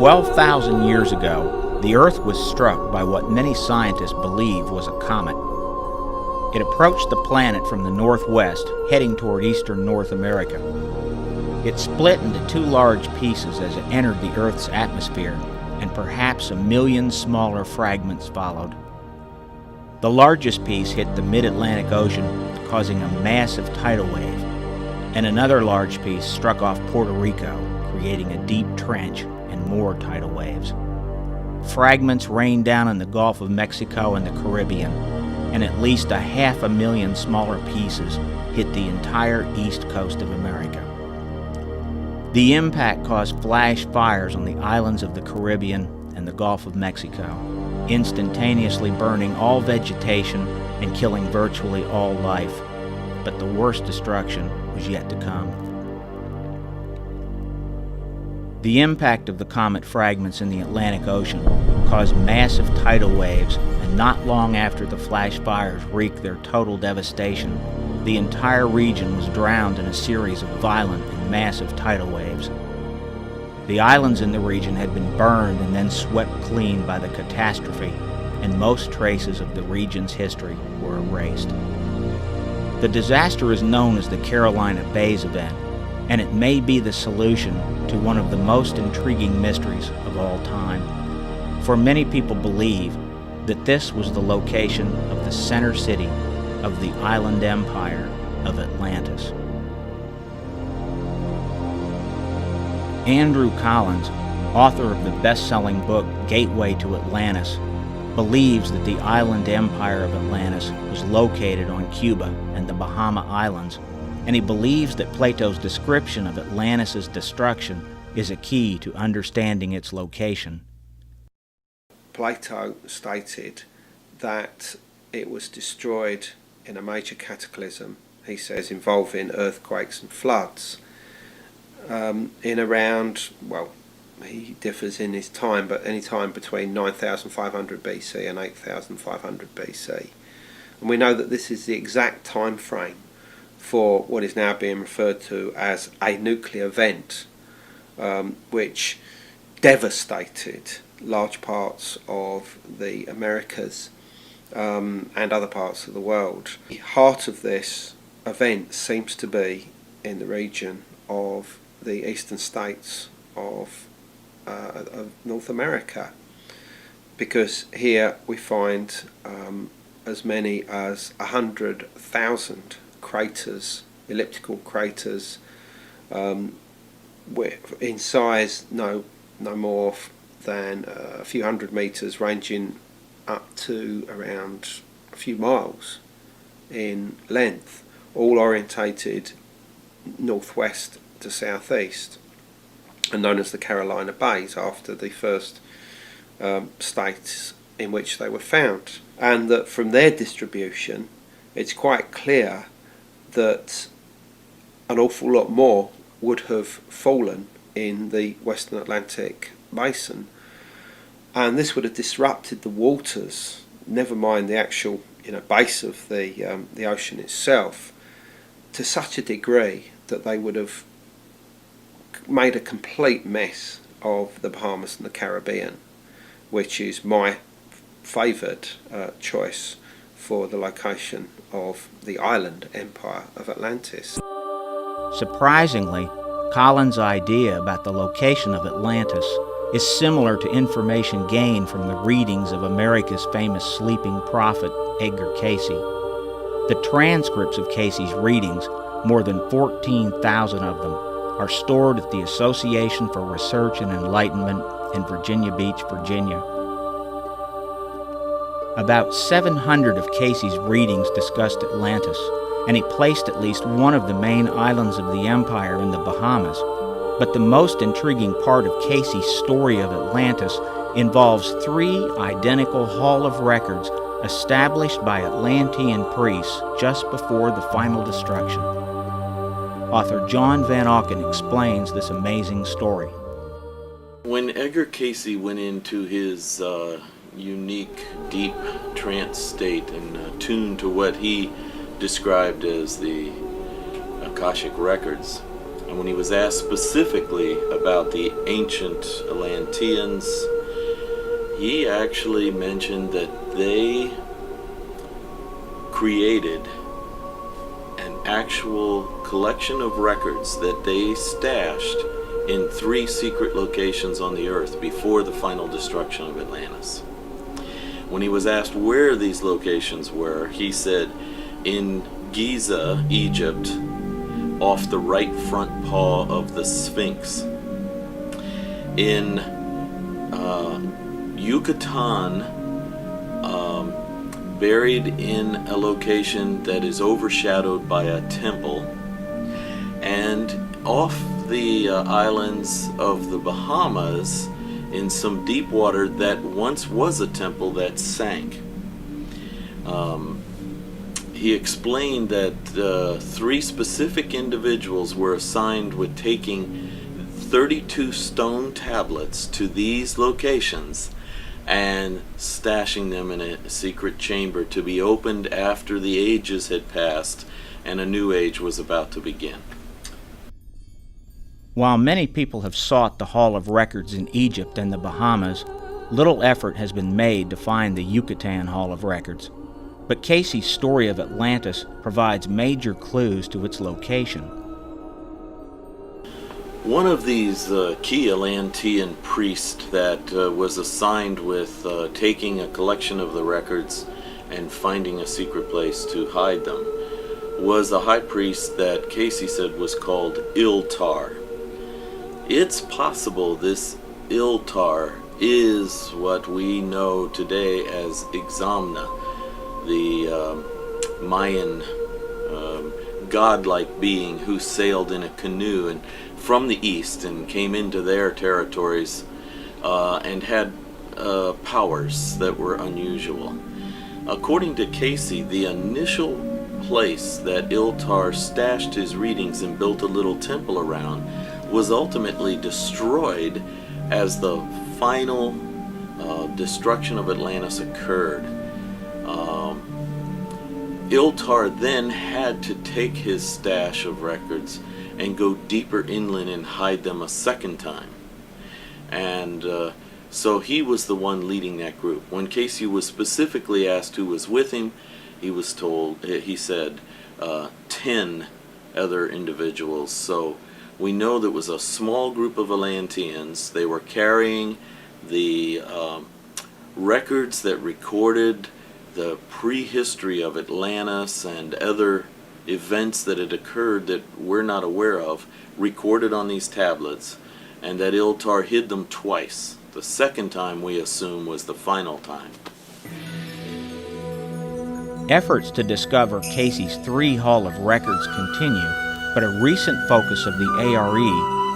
12,000 years ago, the Earth was struck by what many scientists believe was a comet. It approached the planet from the northwest, heading toward eastern North America. It split into two large pieces as it entered the Earth's atmosphere, and perhaps 1 million smaller fragments followed. The largest piece hit the mid-Atlantic Ocean, causing a massive tidal wave, and another large piece struck off Puerto Rico, creating a deep trench and more tidal waves. Fragments rained down in the Gulf of Mexico and the Caribbean, and at least 500,000 smaller pieces hit the entire east coast of America. The impact caused flash fires on the islands of the Caribbean and the Gulf of Mexico, instantaneously burning all vegetation and killing virtually all life. But the worst destruction was yet to come. The impact of the comet fragments in the Atlantic Ocean caused massive tidal waves, and not long after the flash fires wreaked their total devastation, the entire region was drowned in a series of violent and massive tidal waves. The islands in the region had been burned and then swept clean by the catastrophe, and most traces of the region's history were erased. The disaster is known as the Carolina Bays event, and it may be the solution to one of the most intriguing mysteries of all time. For many people believe that this was the location of the center city of the island empire of Atlantis. Andrew Collins, author of the best-selling book Gateway to Atlantis, believes that the island empire of Atlantis was located on Cuba and the Bahama Islands, and he believes that Plato's description of Atlantis' destruction is a key to understanding its location. Plato stated that it was destroyed in a major cataclysm, he says, involving earthquakes and floods, in around, well, he differs in his time, but any time between 9,500 BC and 8,500 BC. And we know that this is the exact time frame for what is now being referred to as a nuclear event, which devastated large parts of the Americas and other parts of the world. The heart of this event seems to be in the region of the eastern states of North America, because here we find as many as 100,000 craters, elliptical craters, in size no more than a few hundred meters, ranging up to around a few miles in length, all orientated northwest to southeast, and known as the Carolina Bays, after the first states in which they were found. And that from their distribution, it's quite clear that an awful lot more would have fallen in the Western Atlantic basin, and this would have disrupted the waters, never mind the actual base of the ocean itself, to such a degree that they would have made a complete mess of the Bahamas and the Caribbean, which is my favoured choice for the location of the island empire of Atlantis. Surprisingly, Collins' idea about the location of Atlantis is similar to information gained from the readings of America's famous sleeping prophet, Edgar Cayce. The transcripts of Cayce's readings, more than 14,000 of them, are stored at the Association for Research and Enlightenment in Virginia Beach, Virginia. About 700 of Cayce's readings discussed Atlantis, and he placed at least one of the main islands of the empire in the Bahamas. But the most intriguing part of Cayce's story of Atlantis involves 3 identical Hall of Records established by Atlantean priests just before the final destruction. Author John Van Auken explains this amazing story. When Edgar Cayce went into his unique, deep trance state and attuned to what he described as the Akashic records, And when he was asked specifically about the ancient Atlanteans, he actually mentioned that they created an actual collection of records that they stashed in 3 secret locations on the earth before the final destruction of Atlantis. When he was asked where these locations were, he said in Giza, Egypt, off the right front paw of the Sphinx. In Yucatan, buried in a location that is overshadowed by a temple, and off the islands of the Bahamas in some deep water that once was a temple that sank. He explained that 3 specific individuals were assigned with taking 32 stone tablets to these locations and stashing them in a secret chamber to be opened after the ages had passed and a new age was about to begin. While many people have sought the Hall of Records in Egypt and the Bahamas, little effort has been made to find the Yucatan Hall of Records. But Cayce's story of Atlantis provides major clues to its location. One of these key Atlantean priests that was assigned with taking a collection of the records and finding a secret place to hide them was a high priest that Cayce said was called Iltar. It's possible this Iltar is what we know today as Examna, the Mayan godlike being who sailed in a canoe and from the east and came into their territories and had powers that were unusual. According to Cayce, the initial place that Iltar stashed his readings and built a little temple around was ultimately destroyed as the final destruction of Atlantis occurred. Iltar then had to take his stash of records and go deeper inland and hide them a second time. And so he was the one leading that group. When Cayce was specifically asked who was with him, he was told, he said 10 other individuals. So we know there was a small group of Atlanteans. They were carrying the records that recorded the prehistory of Atlantis and other events that had occurred that we're not aware of, recorded on these tablets, and that Iltar hid them twice. The second time, we assume, was the final time. Efforts to discover Cayce's 3 Hall of Records continue, but a recent focus of the ARE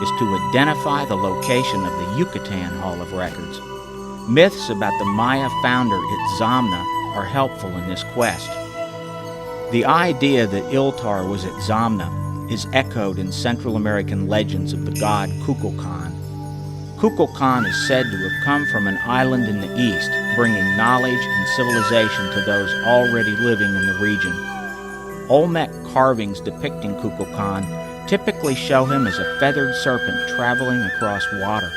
is to identify the location of the Yucatan Hall of Records. Myths about the Maya founder Itzamna are helpful in this quest. The idea that Iltar was Itzamna is echoed in Central American legends of the god Kukulkan. Kukulkan is said to have come from an island in the east, bringing knowledge and civilization to those already living in the region. Olmec carvings depicting Kukulkan typically show him as a feathered serpent traveling across water.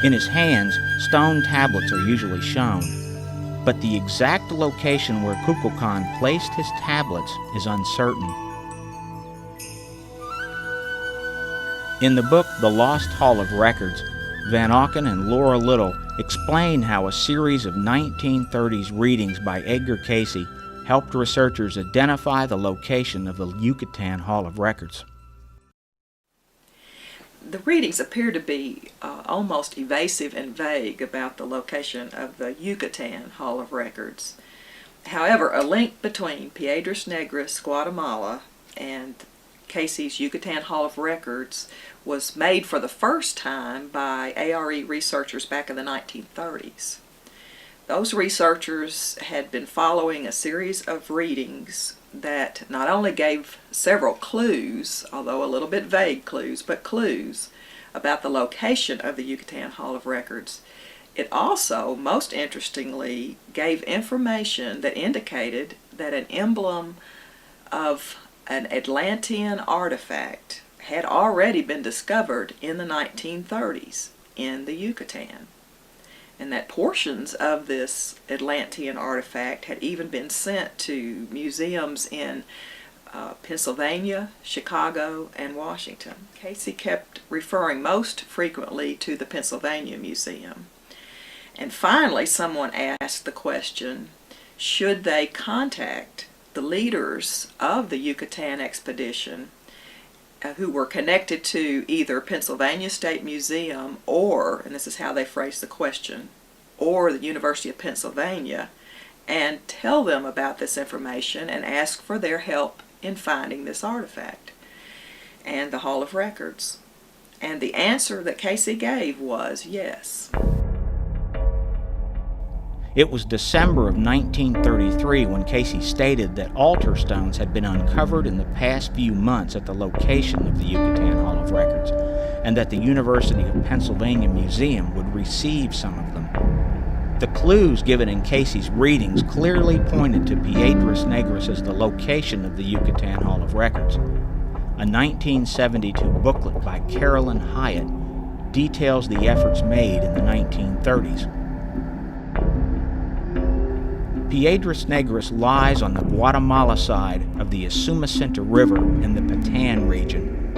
In his hands, stone tablets are usually shown, but the exact location where Kukulkan placed his tablets is uncertain. In the book The Lost Hall of Records, Van Auken and Laura Little explain how a series of 1930s readings by Edgar Cayce helped researchers identify the location of the Yucatan Hall of Records. The readings appear to be almost evasive and vague about the location of the Yucatan Hall of Records. However, a link between Piedras Negras, Guatemala, and Cayce's Yucatan Hall of Records was made for the first time by ARE researchers back in the 1930s. Those researchers had been following a series of readings that not only gave several clues, although a little bit vague clues, but clues about the location of the Yucatan Hall of Records. It also, most interestingly, gave information that indicated that an emblem of an Atlantean artifact had already been discovered in the 1930s in the Yucatan, and that portions of this Atlantean artifact had even been sent to museums in Pennsylvania, Chicago, and Washington. Cayce kept referring most frequently to the Pennsylvania Museum. And finally, someone asked the question, should they contact the leaders of the Yucatan expedition who were connected to either Pennsylvania State Museum or, and this is how they phrased the question, or the University of Pennsylvania, and tell them about this information and ask for their help in finding this artifact and the Hall of Records. And the answer that Cayce gave was yes. It was December of 1933 when Cayce stated that altar stones had been uncovered in the past few months at the location of the Yucatan Hall of Records, and that the University of Pennsylvania Museum would receive some of them. The clues given in Cayce's readings clearly pointed to Piedras Negras as the location of the Yucatan Hall of Records. A 1972 booklet by Carolyn Hyatt details the efforts made in the 1930s. Piedras Negras lies on the Guatemala side of the Usumacinta River in the Yucatan region.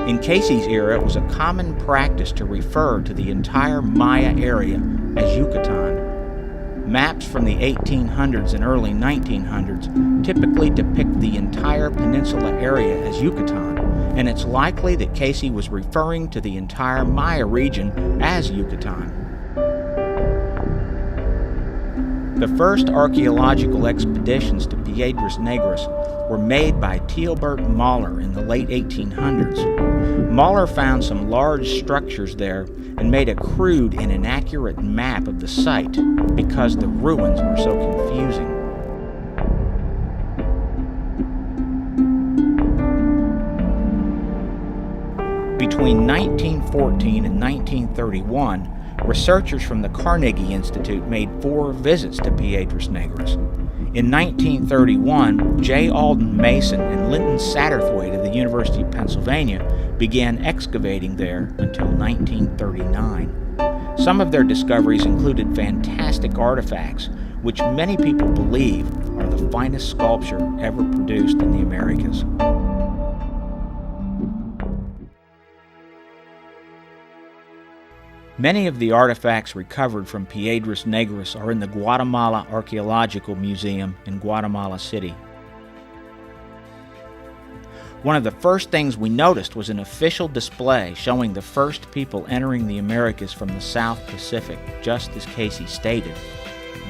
In Cayce's era, it was a common practice to refer to the entire Maya area as Yucatan. Maps from the 1800s and early 1900s typically depict the entire peninsula area as Yucatan, and it's likely that Cayce was referring to the entire Maya region as Yucatan. The first archaeological expeditions to Piedras Negras were made by Teobert Mahler in the late 1800s. Mahler found some large structures there and made a crude and inaccurate map of the site because the ruins were so confusing. Between 1914 and 1931, researchers from the Carnegie Institute made 4 visits to Piedras Negras. In 1931, J. Alden Mason and Linton Satterthwaite of the University of Pennsylvania began excavating there until 1939. Some of their discoveries included fantastic artifacts, which many people believe are the finest sculpture ever produced in the Americas. Many of the artifacts recovered from Piedras Negras are in the Guatemala Archaeological Museum in Guatemala City. One of the first things we noticed was an official display showing the first people entering the Americas from the South Pacific, just as Cayce stated.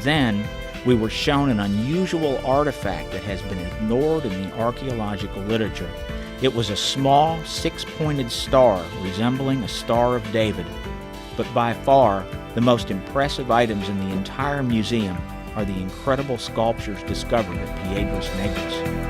Then, we were shown an unusual artifact that has been ignored in the archaeological literature. It was a small, 6-pointed star resembling a Star of David. But by far, the most impressive items in the entire museum are the incredible sculptures discovered at Piedras Negras.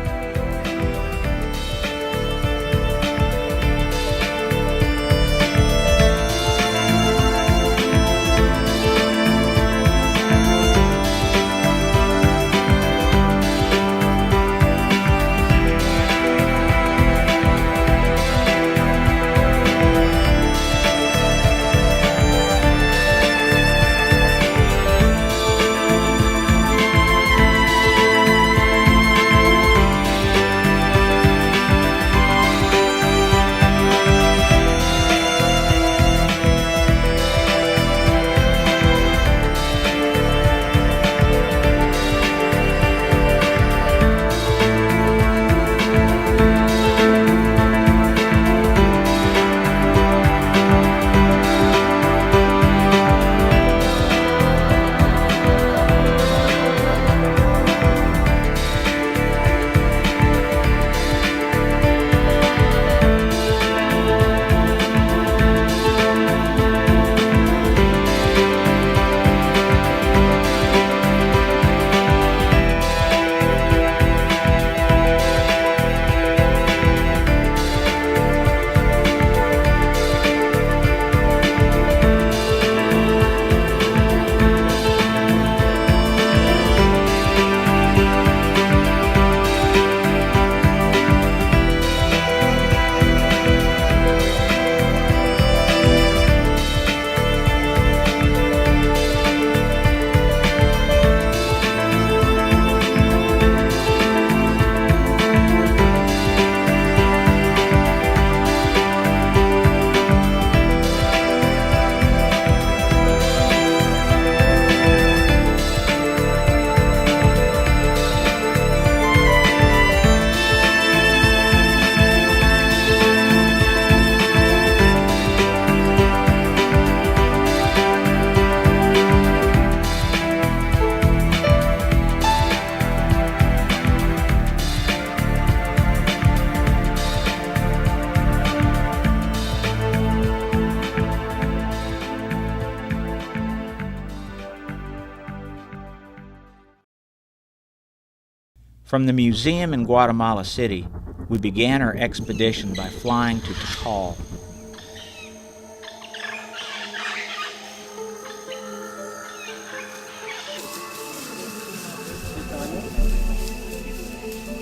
From the museum in Guatemala City, we began our expedition by flying to Tikal.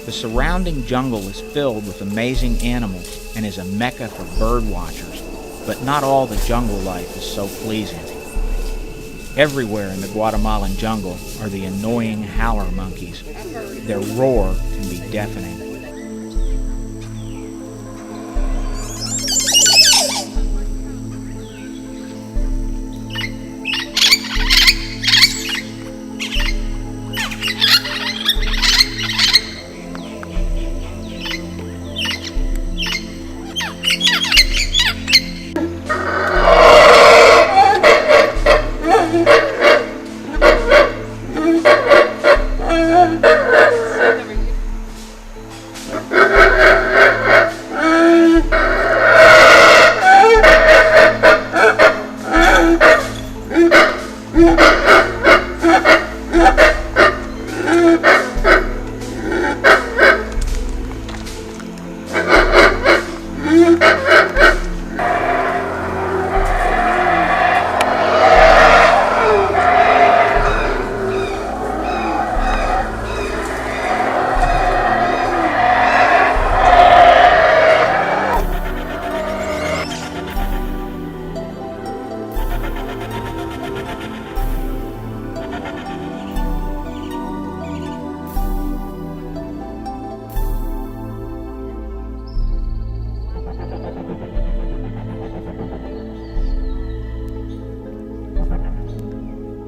The surrounding jungle is filled with amazing animals and is a mecca for bird watchers, but not all the jungle life is so pleasing. Everywhere in the Guatemalan jungle are the annoying howler monkeys. Their roar can be deafening.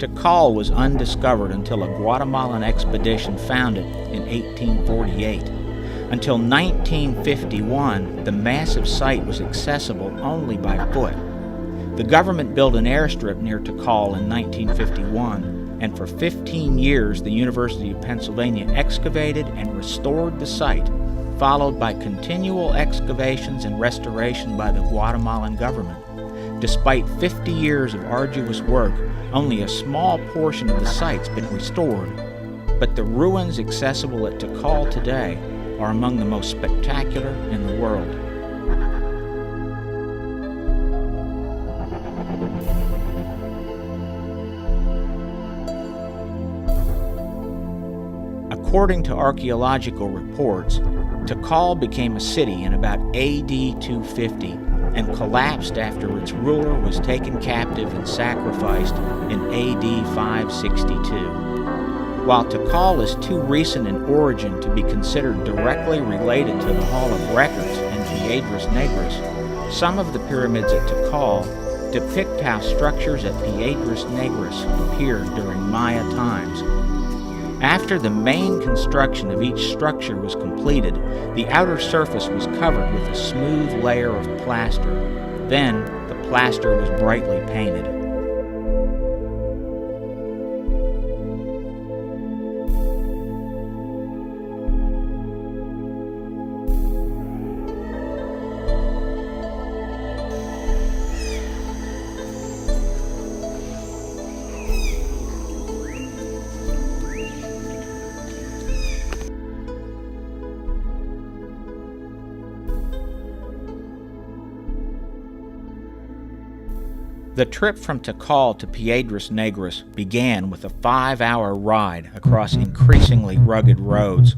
Tikal was undiscovered until a Guatemalan expedition found it in 1848. Until 1951, the massive site was accessible only by foot. The government built an airstrip near Tikal in 1951, and for 15 years the University of Pennsylvania excavated and restored the site, followed by continual excavations and restoration by the Guatemalan government. Despite 50 years of arduous work, only a small portion of the site's been restored, but the ruins accessible at Tikal today are among the most spectacular in the world. According to archaeological reports, Tikal became a city in about AD 250 and collapsed after its ruler was taken captive and sacrificed in AD 562. While Tikal is too recent in origin to be considered directly related to the Hall of Records and Piedras Negras, some of the pyramids at Tikal depict how structures at Piedras Negras appeared during Maya times. After the main construction of each structure was completed, the outer surface was covered with a smooth layer of plaster. Then, the plaster was brightly painted. The trip from Tikal to Piedras Negras began with a 5-hour ride across increasingly rugged roads.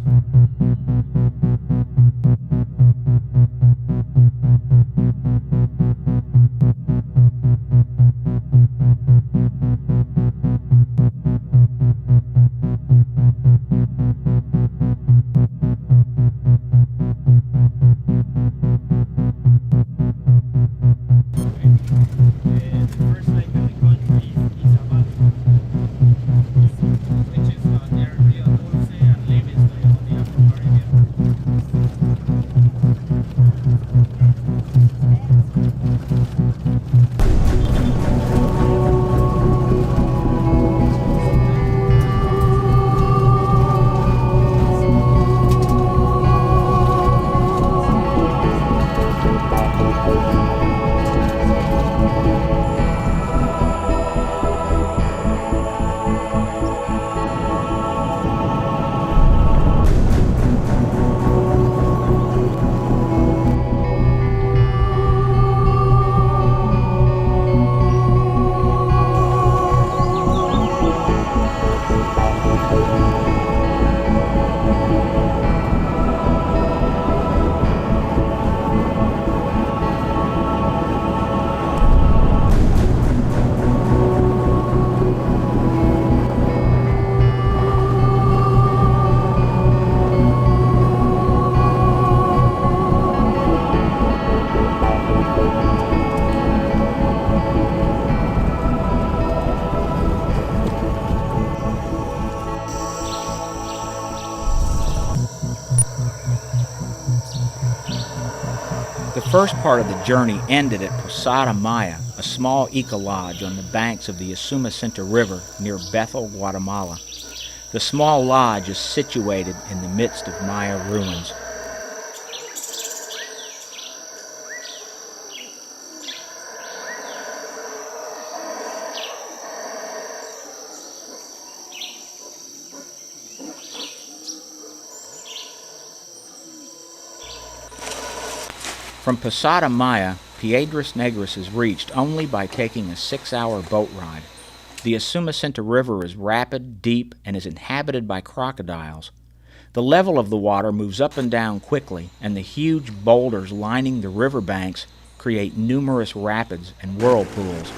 first part of the journey ended at Posada Maya, a small eco-lodge on the banks of the Usumacinta River near Bethel, Guatemala. The small lodge is situated in the midst of Maya ruins. From Posada Maya, Piedras Negras is reached only by taking a 6-hour boat ride. The Usumacinta River is rapid, deep, and is inhabited by crocodiles. The level of the water moves up and down quickly, and the huge boulders lining the riverbanks create numerous rapids and whirlpools.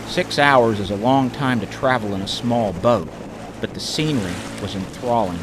6 hours is a long time to travel in a small boat, but the scenery was enthralling.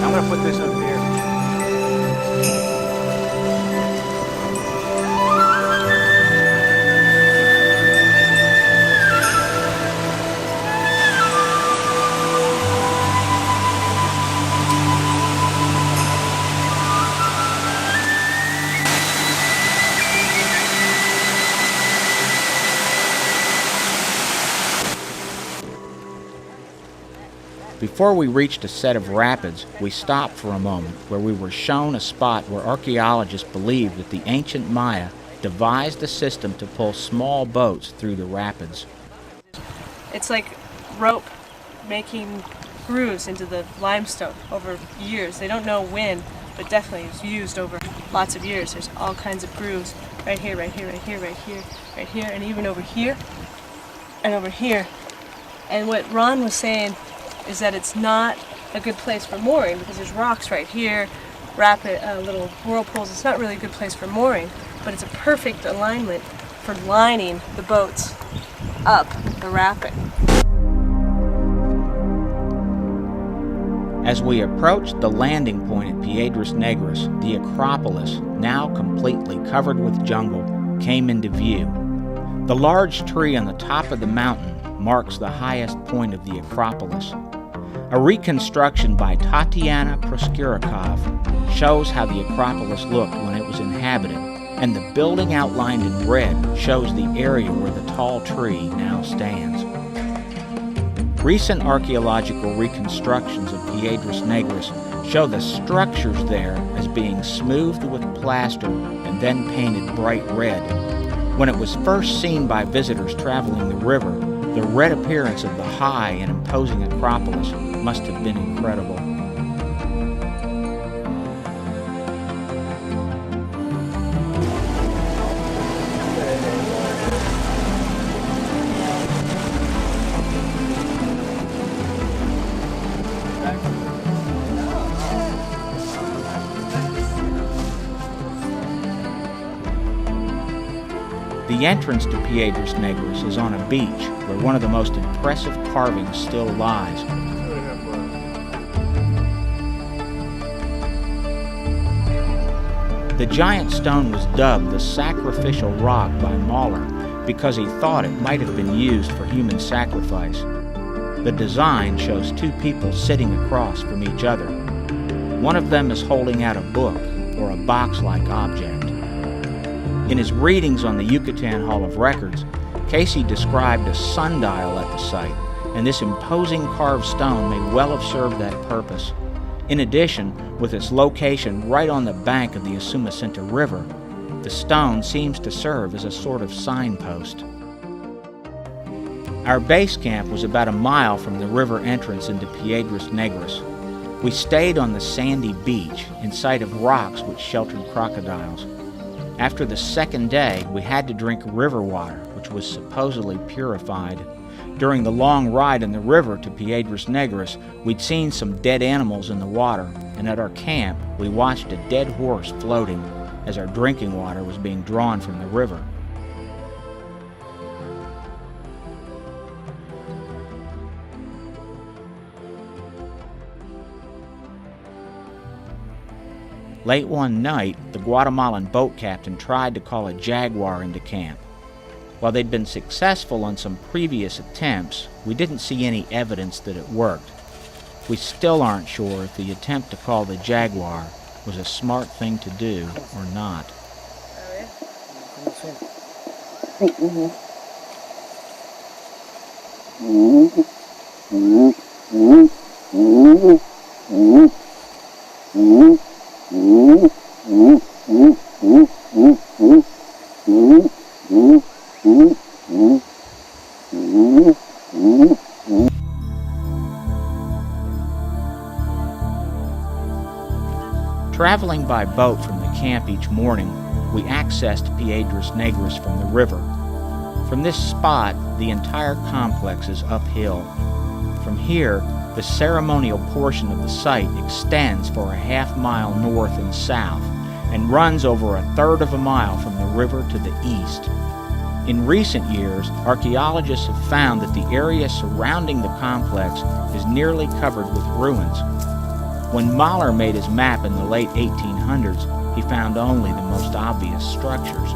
I'm going to put this up here. Before we reached a set of rapids, we stopped for a moment where we were shown a spot where archaeologists believe that the ancient Maya devised a system to pull small boats through the rapids. It's like rope making grooves into the limestone over years. They don't know when, but definitely it's used over lots of years. There's all kinds of grooves right here, right here, right here, right here, right here, and even over here and over here. And what Ron was saying is that it's not a good place for mooring because there's rocks right here, rapid little whirlpools. It's not really a good place for mooring, but it's a perfect alignment for lining the boats up the rapid. As we approached the landing point at Piedras Negras, the Acropolis, now completely covered with jungle, came into view. The large tree on the top of the mountain marks the highest point of the Acropolis. A reconstruction by Tatiana Proskurikov shows how the Acropolis looked when it was inhabited, and the building outlined in red shows the area where the tall tree now stands. Recent archaeological reconstructions of Piedras Negras show the structures there as being smoothed with plaster and then painted bright red. When it was first seen by visitors traveling the river, the red appearance of the high and imposing Acropolis must have been incredible. The entrance to Piedras Negras is on a beach where one of the most impressive carvings still lies. The giant stone was dubbed the sacrificial rock by Mahler because he thought it might have been used for human sacrifice. The design shows two people sitting across from each other. One of them is holding out a book or a box-like object. In his readings on the Yucatan Hall of Records, Cayce described a sundial at the site, and this imposing carved stone may well have served that purpose. In addition, with its location right on the bank of the Usumacinta River, the stone seems to serve as a sort of signpost. Our base camp was about a mile from the river entrance into Piedras Negras. We stayed on the sandy beach in sight of rocks which sheltered crocodiles. After the second day, we had to drink river water, which was supposedly purified. During the long ride in the river to Piedras Negras, we'd seen some dead animals in the water, and at our camp, we watched a dead horse floating as our drinking water was being drawn from the river. Late one night, the Guatemalan boat captain tried to call a jaguar into camp. While they'd been successful on some previous attempts, we didn't see any evidence that it worked. We still aren't sure if the attempt to call the jaguar was a smart thing to do or not. Traveling by boat from the camp each morning, we accessed Piedras Negras from the river. From this spot, the entire complex is uphill. From here, the ceremonial portion of the site extends for a half-mile north and south and runs over a third of a mile from the river to the east. In recent years, archaeologists have found that the area surrounding the complex is nearly covered with ruins. When Mahler made his map in the late 1800s, he found only the most obvious structures.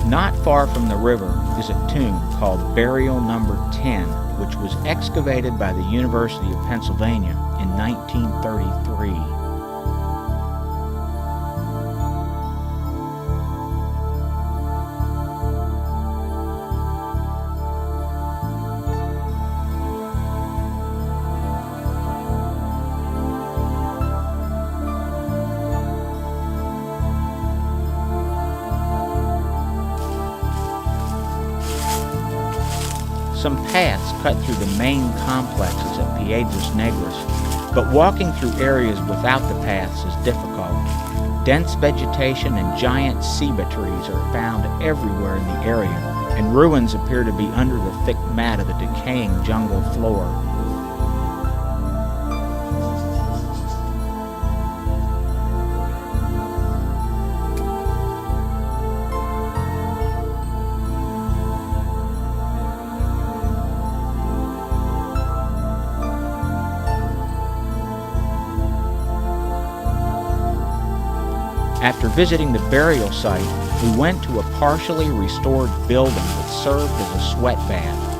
Not far from the river is a tomb called Burial Number 10, which was excavated by the University of Pennsylvania in 1933. Some paths cut through the main complexes at Piedras Negras, but walking through areas without the paths is difficult. Dense vegetation and giant ceiba trees are found everywhere in the area, and ruins appear to be under the thick mat of the decaying jungle floor. After visiting the burial site, we went to a partially restored building that served as a sweat bath.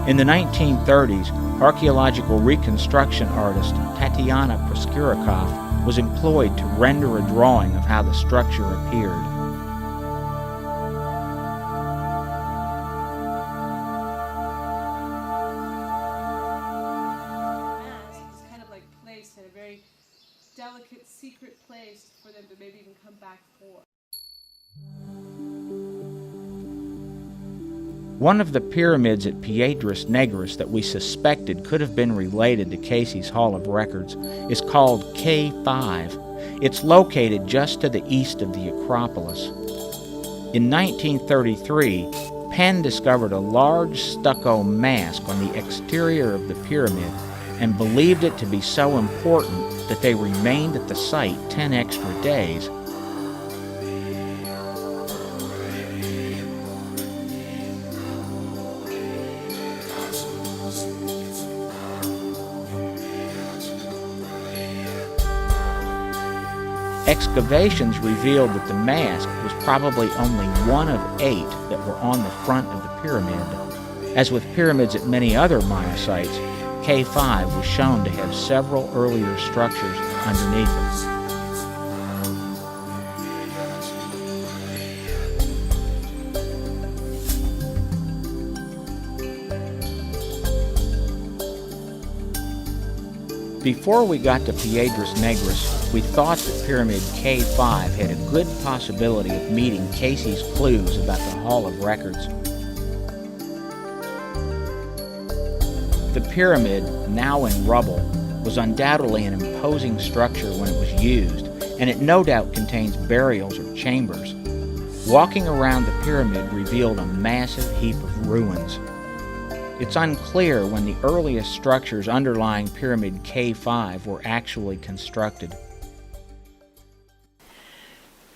In the 1930s, archaeological reconstruction artist Tatiana Proskourakov was employed to render a drawing of how the structure appeared. It's kind of like placed in a very delicate, secret place for them to maybe even come back for. One of the pyramids at Piedras Negras that we suspected could have been related to Cayce's Hall of Records is called K5. It's located just to the east of the Acropolis. In 1933, Penn discovered a large stucco mask on the exterior of the pyramid and believed it to be so important that they remained at the site 10 extra days. Excavations revealed that the mask was probably only one of 8 that were on the front of the pyramid. As with pyramids at many other Maya sites, K5 was shown to have several earlier structures underneath it. Before we got to Piedras Negras, we thought that Pyramid K5 had a good possibility of meeting Cayce's clues about the Hall of Records. The pyramid, now in rubble, was undoubtedly an imposing structure when it was used, and it no doubt contains burials or chambers. Walking around the pyramid revealed a massive heap of ruins. It's unclear when the earliest structures underlying Pyramid K5 were actually constructed.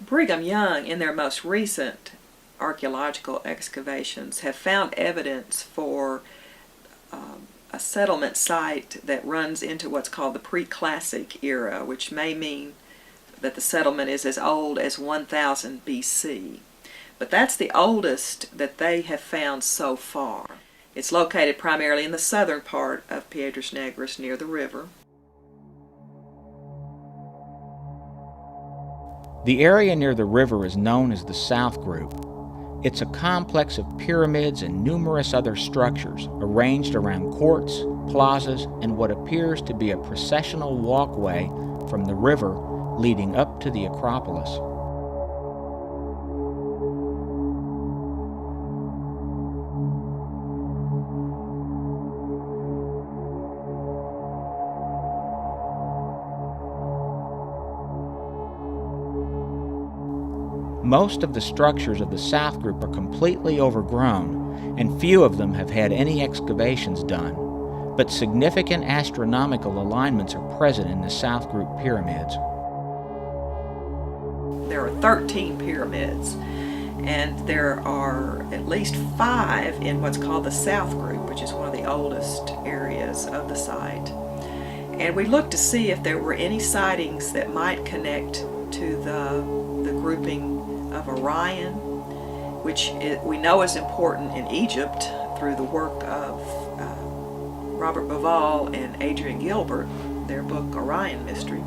Brigham Young, in their most recent archaeological excavations, have found evidence for a settlement site that runs into what's called the pre-classic era, which may mean that the settlement is as old as 1000 BC. But that's the oldest that they have found so far. It's located primarily in the southern part of Piedras Negras near the river. The area near the river is known as the South Group. It's a complex of pyramids and numerous other structures arranged around courts, plazas, and what appears to be a processional walkway from the river leading up to the Acropolis. Most of the structures of the South Group are completely overgrown, and few of them have had any excavations done, but significant astronomical alignments are present in the South Group pyramids. There are 13 pyramids, and there are at least 5 in what's called the South Group, which is one of the oldest areas of the site. And we looked to see if there were any sightings that might connect to the grouping of Orion, which we know is important in Egypt through the work of Robert Bauval and Adrian Gilbert, their book Orion Mystery.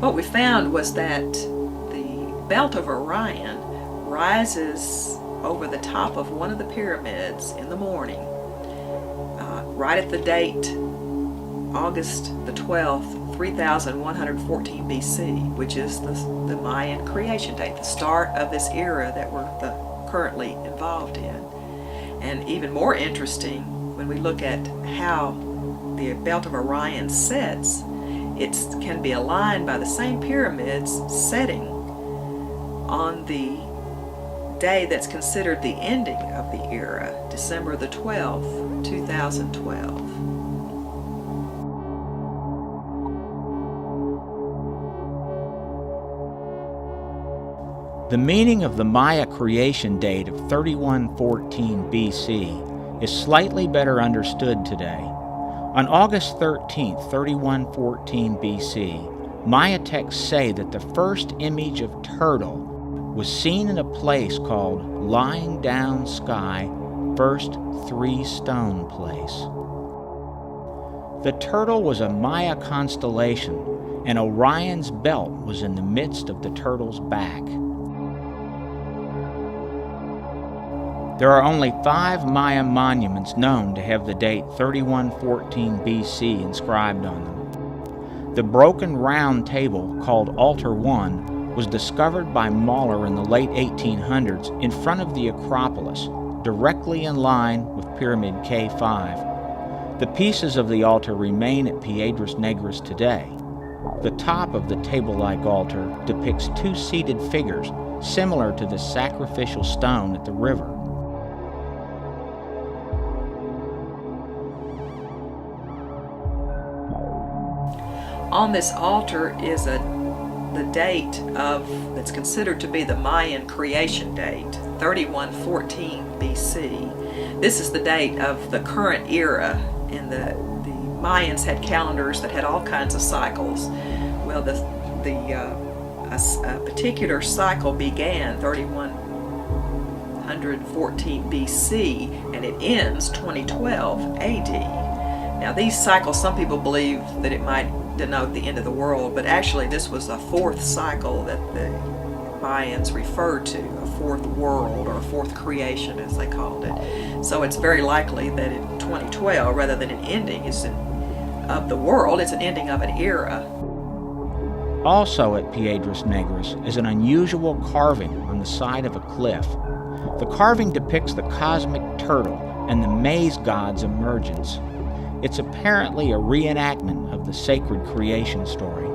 What we found was that the belt of Orion rises over the top of one of the pyramids in the morning, right at the date August the 12th, 3114 BC, which is the Mayan creation date, the start of this era that we're currently involved in. And even more interesting, when we look at how the belt of Orion sets, it can be aligned by the same pyramids setting on the day that's considered the ending of the era, December the 12th, 2012. The meaning of the Maya creation date of 3114 BC is slightly better understood today. On August 13, 3114 BC, Maya texts say that the first image of turtle was seen in a place called Lying Down Sky, First Three Stone Place. The turtle was a Maya constellation, and Orion's belt was in the midst of the turtle's back. There are only 5 Maya monuments known to have the date 3114 BC inscribed on them. The broken round table, called Altar 1, was discovered by Mahler in the late 1800s in front of the Acropolis, directly in line with Pyramid K5. The pieces of the altar remain at Piedras Negras today. The top of the table-like altar depicts 2 seated figures, similar to the sacrificial stone at the river. On this altar is the date that's considered to be the Mayan creation date, 3114 BC. This is the date of the current era, and the Mayans had calendars that had all kinds of cycles. Well, a particular cycle began 3114 BC, and it ends 2012 AD. Now, these cycles, some people believe that it might denote the end of the world, but actually this was a 4th cycle that the Mayans referred to, a 4th world or a 4th creation as they called it. So it's very likely that in 2012, rather than an ending of the world, it's an ending of an era. Also at Piedras Negras is an unusual carving on the side of a cliff. The carving depicts the cosmic turtle and the maize god's emergence. It's apparently a reenactment of the sacred creation story.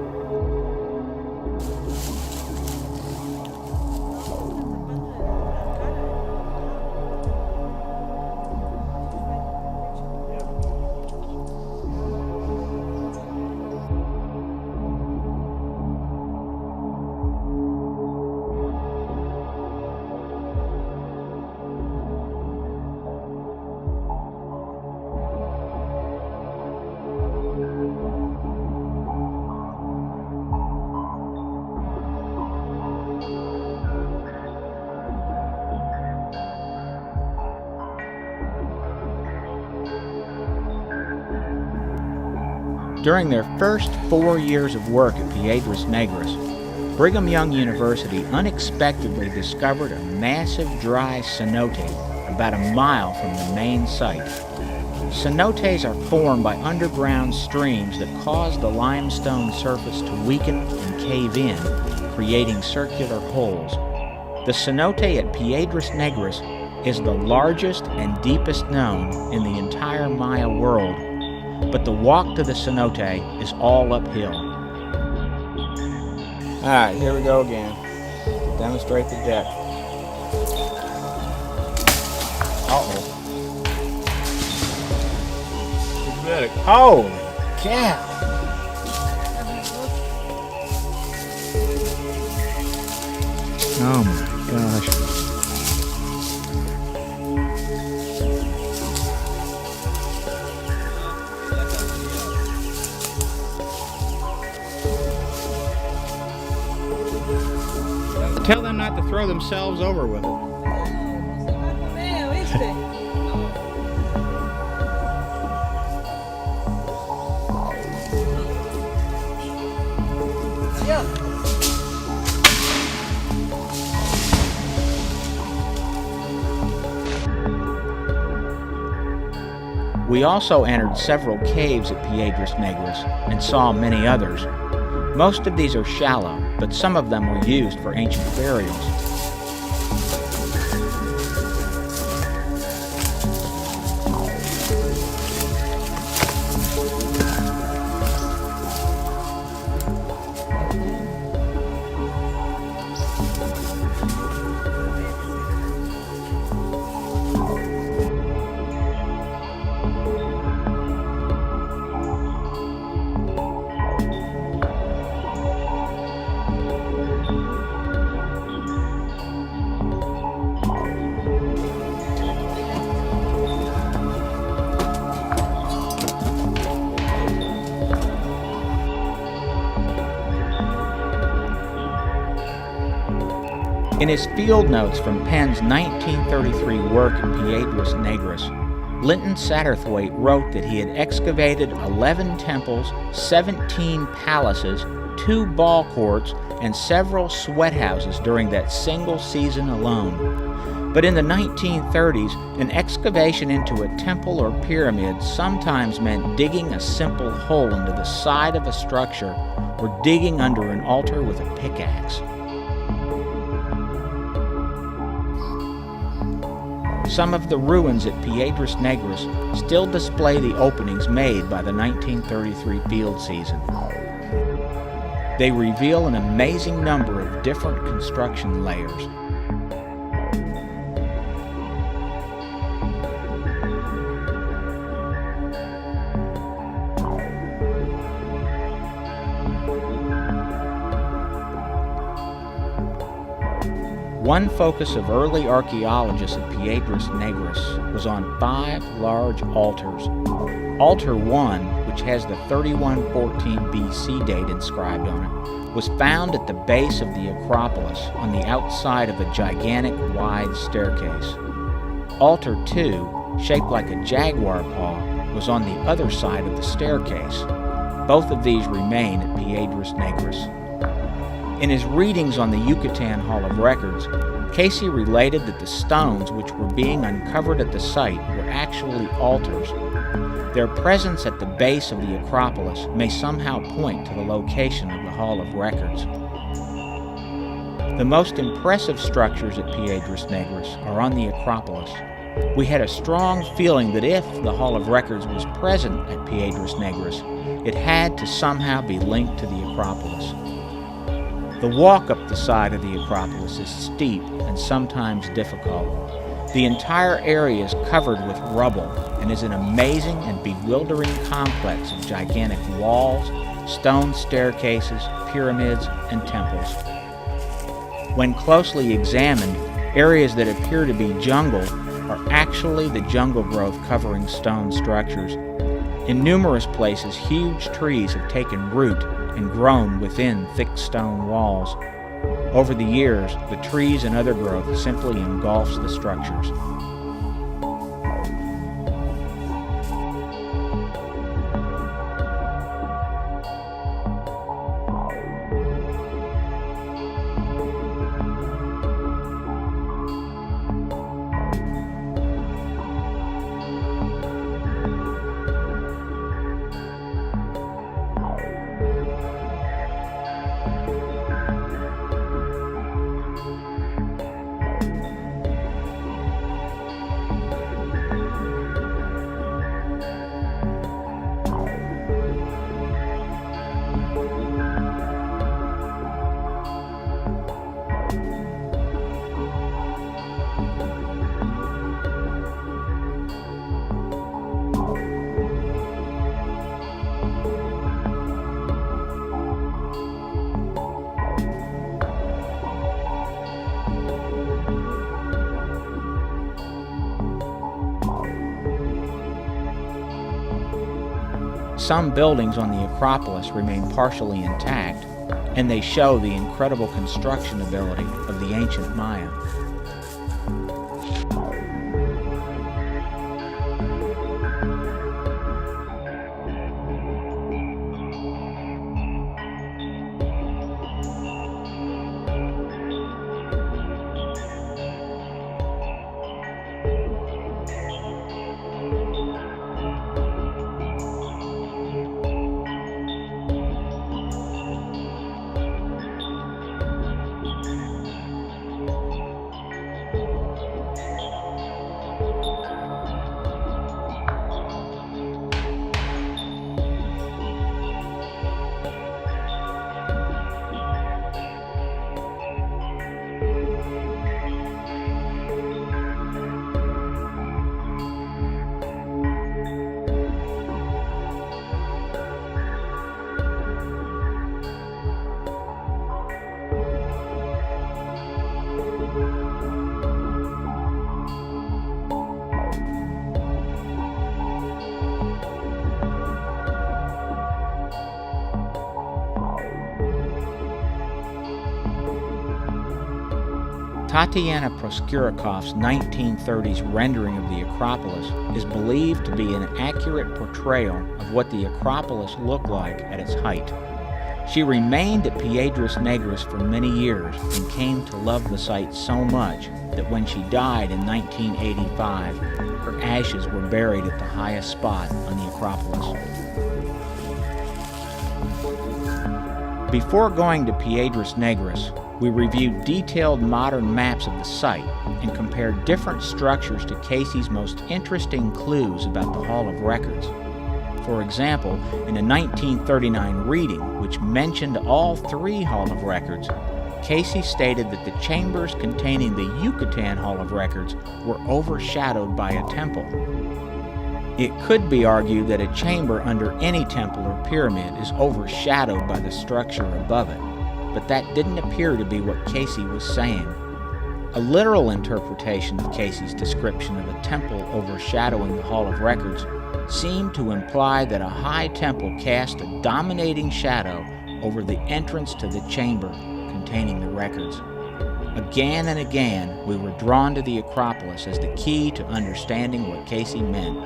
During their first 4 years of work at Piedras Negras, Brigham Young University unexpectedly discovered a massive dry cenote about a mile from the main site. Cenotes are formed by underground streams that cause the limestone surface to weaken and cave in, creating circular holes. The cenote at Piedras Negras is the largest and deepest known in the entire Maya world, but the walk to the cenote is all uphill. Alright, here we go again. Demonstrate the depth. Uh-oh. Holy cow! Oh my gosh. Tell them not to throw themselves over with it. We also entered several caves at Piedras Negras and saw many others. Most of these are shallow, but some of them were used for ancient burials. In his field notes from Penn's 1933 work at Piedras Negras, Linton Satterthwaite wrote that he had excavated 11 temples, 17 palaces, 2 ball courts, and several sweat houses during that single season alone. But in the 1930s, an excavation into a temple or pyramid sometimes meant digging a simple hole into the side of a structure or digging under an altar with a pickaxe. Some of the ruins at Piedras Negras still display the openings made by the 1933 field season. They reveal an amazing number of different construction layers. One focus of early archaeologists at Piedras Negras was on 5 large altars. Altar 1, which has the 3114 BC date inscribed on it, was found at the base of the Acropolis on the outside of a gigantic wide staircase. Altar 2, shaped like a jaguar paw, was on the other side of the staircase. Both of these remain at Piedras Negras. In his readings on the Yucatan Hall of Records, Cayce related that the stones which were being uncovered at the site were actually altars. Their presence at the base of the Acropolis may somehow point to the location of the Hall of Records. The most impressive structures at Piedras Negras are on the Acropolis. We had a strong feeling that if the Hall of Records was present at Piedras Negras, it had to somehow be linked to the Acropolis. The walk up the side of the Acropolis is steep and sometimes difficult. The entire area is covered with rubble and is an amazing and bewildering complex of gigantic walls, stone staircases, pyramids, and temples. When closely examined, areas that appear to be jungle are actually the jungle growth covering stone structures. In numerous places, huge trees have taken root and grown within thick stone walls. Over the years, the trees and other growth simply engulfs the structures. Some buildings on the Acropolis remain partially intact, and they show the incredible construction ability of the ancient Maya. Tatiana Proskurakov's 1930s rendering of the Acropolis is believed to be an accurate portrayal of what the Acropolis looked like at its height. She remained at Piedras Negras for many years and came to love the site so much that when she died in 1985, her ashes were buried at the highest spot on the Acropolis. Before going to Piedras Negras, we reviewed detailed modern maps of the site and compared different structures to Cayce's most interesting clues about the Hall of Records. For example, in a 1939 reading which mentioned all three Hall of Records, Cayce stated that the chambers containing the Yucatan Hall of Records were overshadowed by a temple. It could be argued that a chamber under any temple or pyramid is overshadowed by the structure above it, but that didn't appear to be what Cayce was saying. A literal interpretation of Cayce's description of a temple overshadowing the Hall of Records seemed to imply that a high temple cast a dominating shadow over the entrance to the chamber containing the records. Again and again, we were drawn to the Acropolis as the key to understanding what Cayce meant.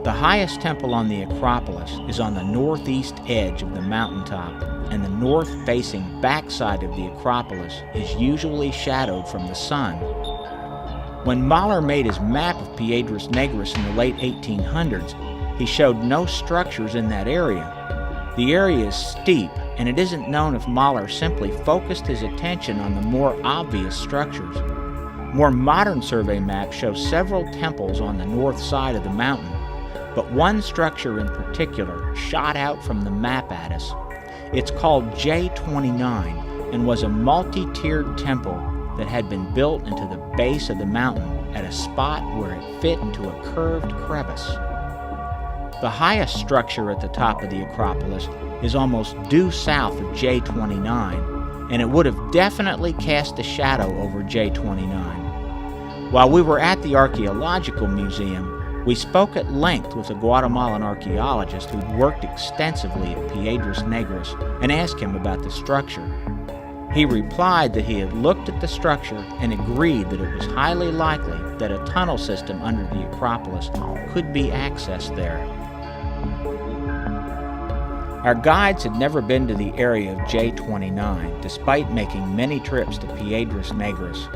The highest temple on the Acropolis is on the northeast edge of the mountaintop, and the north-facing backside of the Acropolis is usually shadowed from the sun. When Mahler made his map of Piedras Negras in the late 1800s, he showed no structures in that area. The area is steep, and it isn't known if Mahler simply focused his attention on the more obvious structures. More modern survey maps show several temples on the north side of the mountain, but one structure in particular shot out from the map at us. It's called J29 and was a multi-tiered temple that had been built into the base of the mountain at a spot where it fit into a curved crevice. The highest structure at the top of the Acropolis is almost due south of J29, and it would have definitely cast a shadow over J29. While we were at the Archaeological Museum, we spoke at length with a Guatemalan archaeologist who'd worked extensively at Piedras Negras and asked him about the structure. He replied that he had looked at the structure and agreed that it was highly likely that a tunnel system under the Acropolis could be accessed there. Our guides had never been to the area of J29, despite making many trips to Piedras Negras.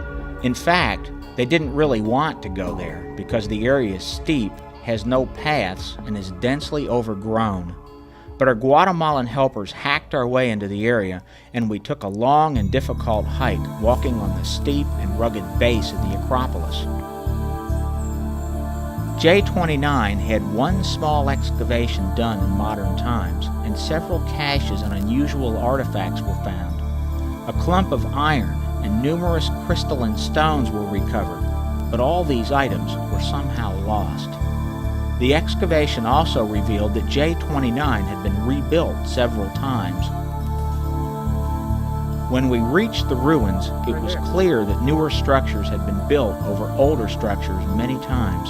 In fact, they didn't really want to go there because the area is steep, has no paths, and is densely overgrown. But our Guatemalan helpers hacked our way into the area, and we took a long and difficult hike, walking on the steep and rugged base of the Acropolis. J29 had one small excavation done in modern times, and several caches and unusual artifacts were found. A clump of iron and numerous crystalline stones were recovered, but all these items were somehow lost. The excavation also revealed that J29 had been rebuilt several times. When we reached the ruins, it was clear that newer structures had been built over older structures many times.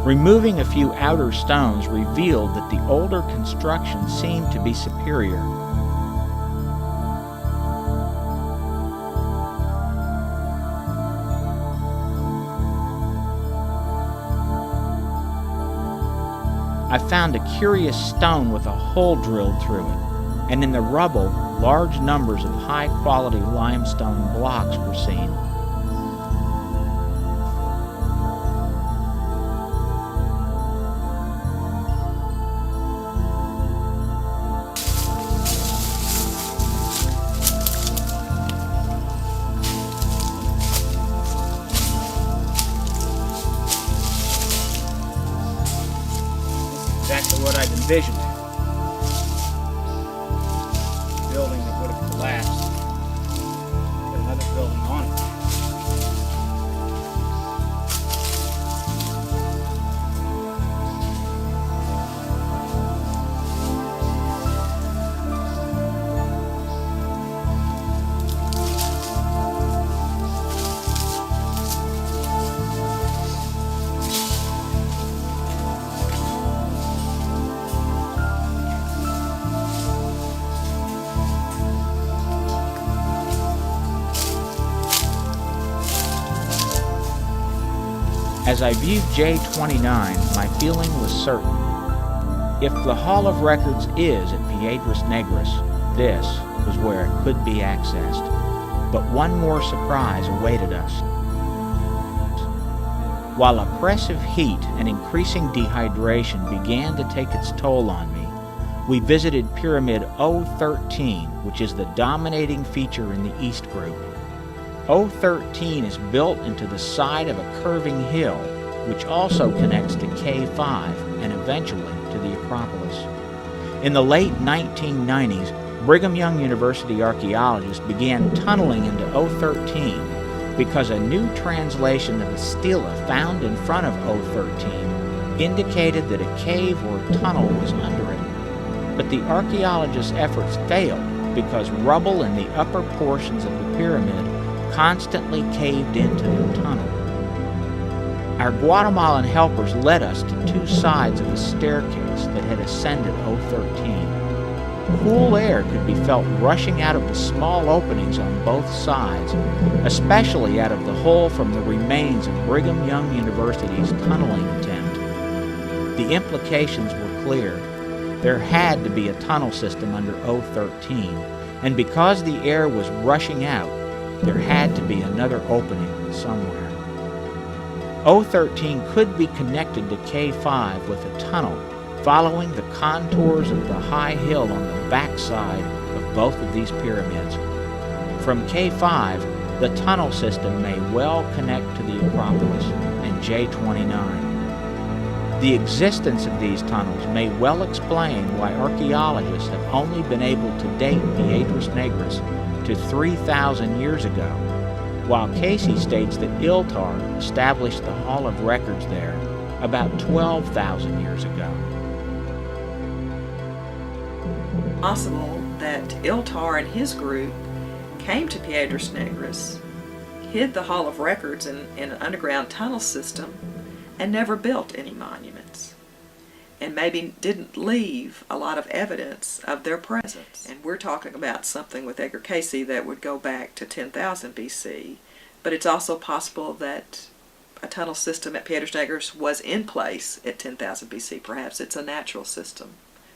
Removing a few outer stones revealed that the older construction seemed to be superior. I found a curious stone with a hole drilled through it, and in the rubble, large numbers of high-quality limestone blocks were seen. Exactly what I'd envisioned. A building that would have collapsed. With another building on it. As I viewed J29, my feeling was certain. If the Hall of Records is at Piedras Negras, this was where it could be accessed. But one more surprise awaited us. While oppressive heat and increasing dehydration began to take its toll on me, we visited Pyramid O13, which is the dominating feature in the East Group. O13 is built into the side of a curving hill, which also connects to K5 and eventually to the Acropolis. In the late 1990s, Brigham Young University archaeologists began tunneling into O13 because a new translation of a stela found in front of O13 indicated that a cave or tunnel was under it. But the archaeologists' efforts failed because rubble in the upper portions of the pyramid constantly caved into the tunnel. Our Guatemalan helpers led us to two sides of a staircase that had ascended O13. Cool air could be felt rushing out of the small openings on both sides, especially out of the hole from the remains of Brigham Young University's tunneling attempt. The implications were clear. There had to be a tunnel system under O13, and because the air was rushing out, there had to be another opening somewhere. O13 could be connected to K5 with a tunnel following the contours of the high hill on the backside of both of these pyramids. From K5, the tunnel system may well connect to the Acropolis and J29. The existence of these tunnels may well explain why archaeologists have only been able to date Piedras Negras to 3,000 years ago, while Cayce states that Iltar established the Hall of Records there about 12,000 years ago. Possible that Iltar and his group came to Piedras Negras, hid the Hall of Records in an underground tunnel system, and never built any monuments, and maybe didn't leave a lot of evidence of their presence. And we're talking about something with Edgar Cayce that would go back to 10,000 BC, but it's also possible that a tunnel system at Piedras Negras was in place at 10,000 BC. Perhaps it's a natural system.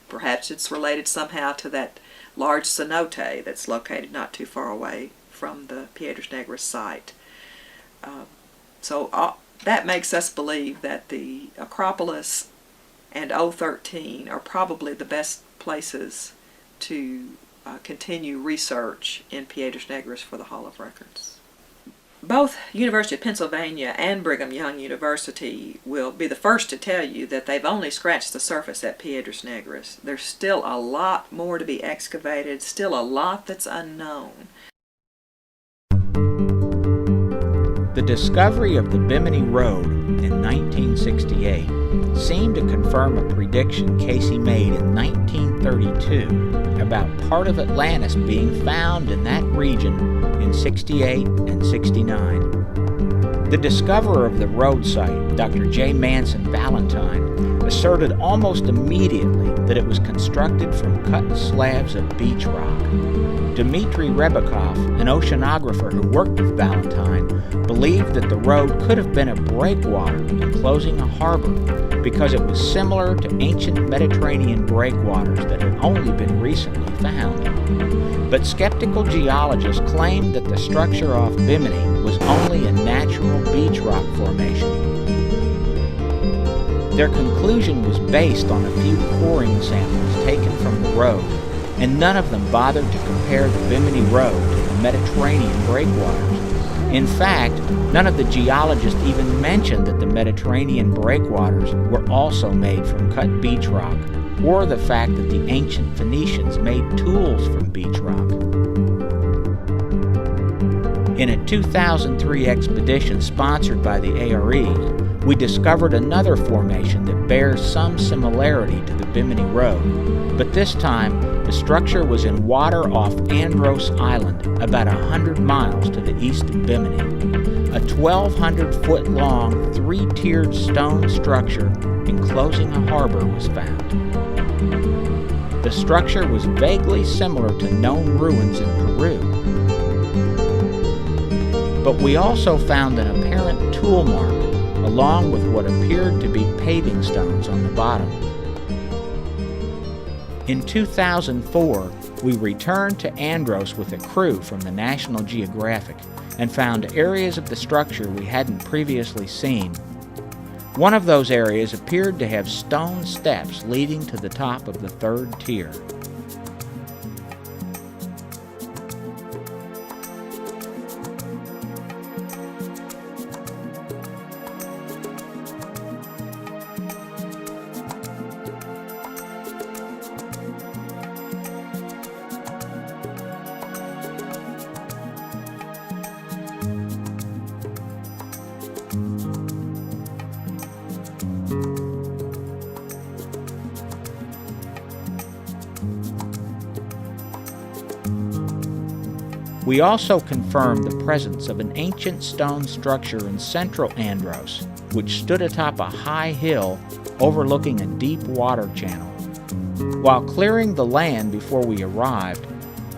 Perhaps it's related somehow to that large cenote that's located not too far away from the Piedras Negras site. That makes us believe that the Acropolis and O13 are probably the best places to continue research in Piedras Negras for the Hall of Records. Both University of Pennsylvania and Brigham Young University will be the first to tell you that they've only scratched the surface at Piedras Negras. There's still a lot more to be excavated, still a lot that's unknown. The discovery of the Bimini Road in 1968 seemed to confirm a prediction Cayce made in 1932 about part of Atlantis being found in that region in 68 and 69. The discoverer of the road site, Dr. J. Manson Valentine, asserted almost immediately that it was constructed from cut slabs of beach rock. Dmitry Rebekov, an oceanographer who worked with Valentine, believed that the road could have been a breakwater enclosing a harbor because it was similar to ancient Mediterranean breakwaters that had only been recently found. But skeptical geologists claimed that the structure off Bimini was only a natural beach rock formation. Their conclusion was based on a few coring samples taken from the road, and none of them bothered to compare the Bimini Road to the Mediterranean breakwaters. In fact, none of the geologists even mentioned that the Mediterranean breakwaters were also made from cut beach rock, or the fact that the ancient Phoenicians made tools from beach rock. In a 2003 expedition sponsored by the ARE, we discovered another formation that bears some similarity to the Bimini Road, but this time the structure was in water off Andros Island, about 100 miles to the east of Bimini. A 1,200-foot-long, three-tiered stone structure enclosing a harbor was found. The structure was vaguely similar to known ruins in Peru, but we also found an apparent tool mark, a along with what appeared to be paving stones on the bottom. In 2004, we returned to Andros with a crew from the National Geographic and found areas of the structure we hadn't previously seen. One of those areas appeared to have stone steps leading to the top of the third tier. We also confirmed the presence of an ancient stone structure in central Andros, which stood atop a high hill overlooking a deep water channel. While clearing the land before we arrived,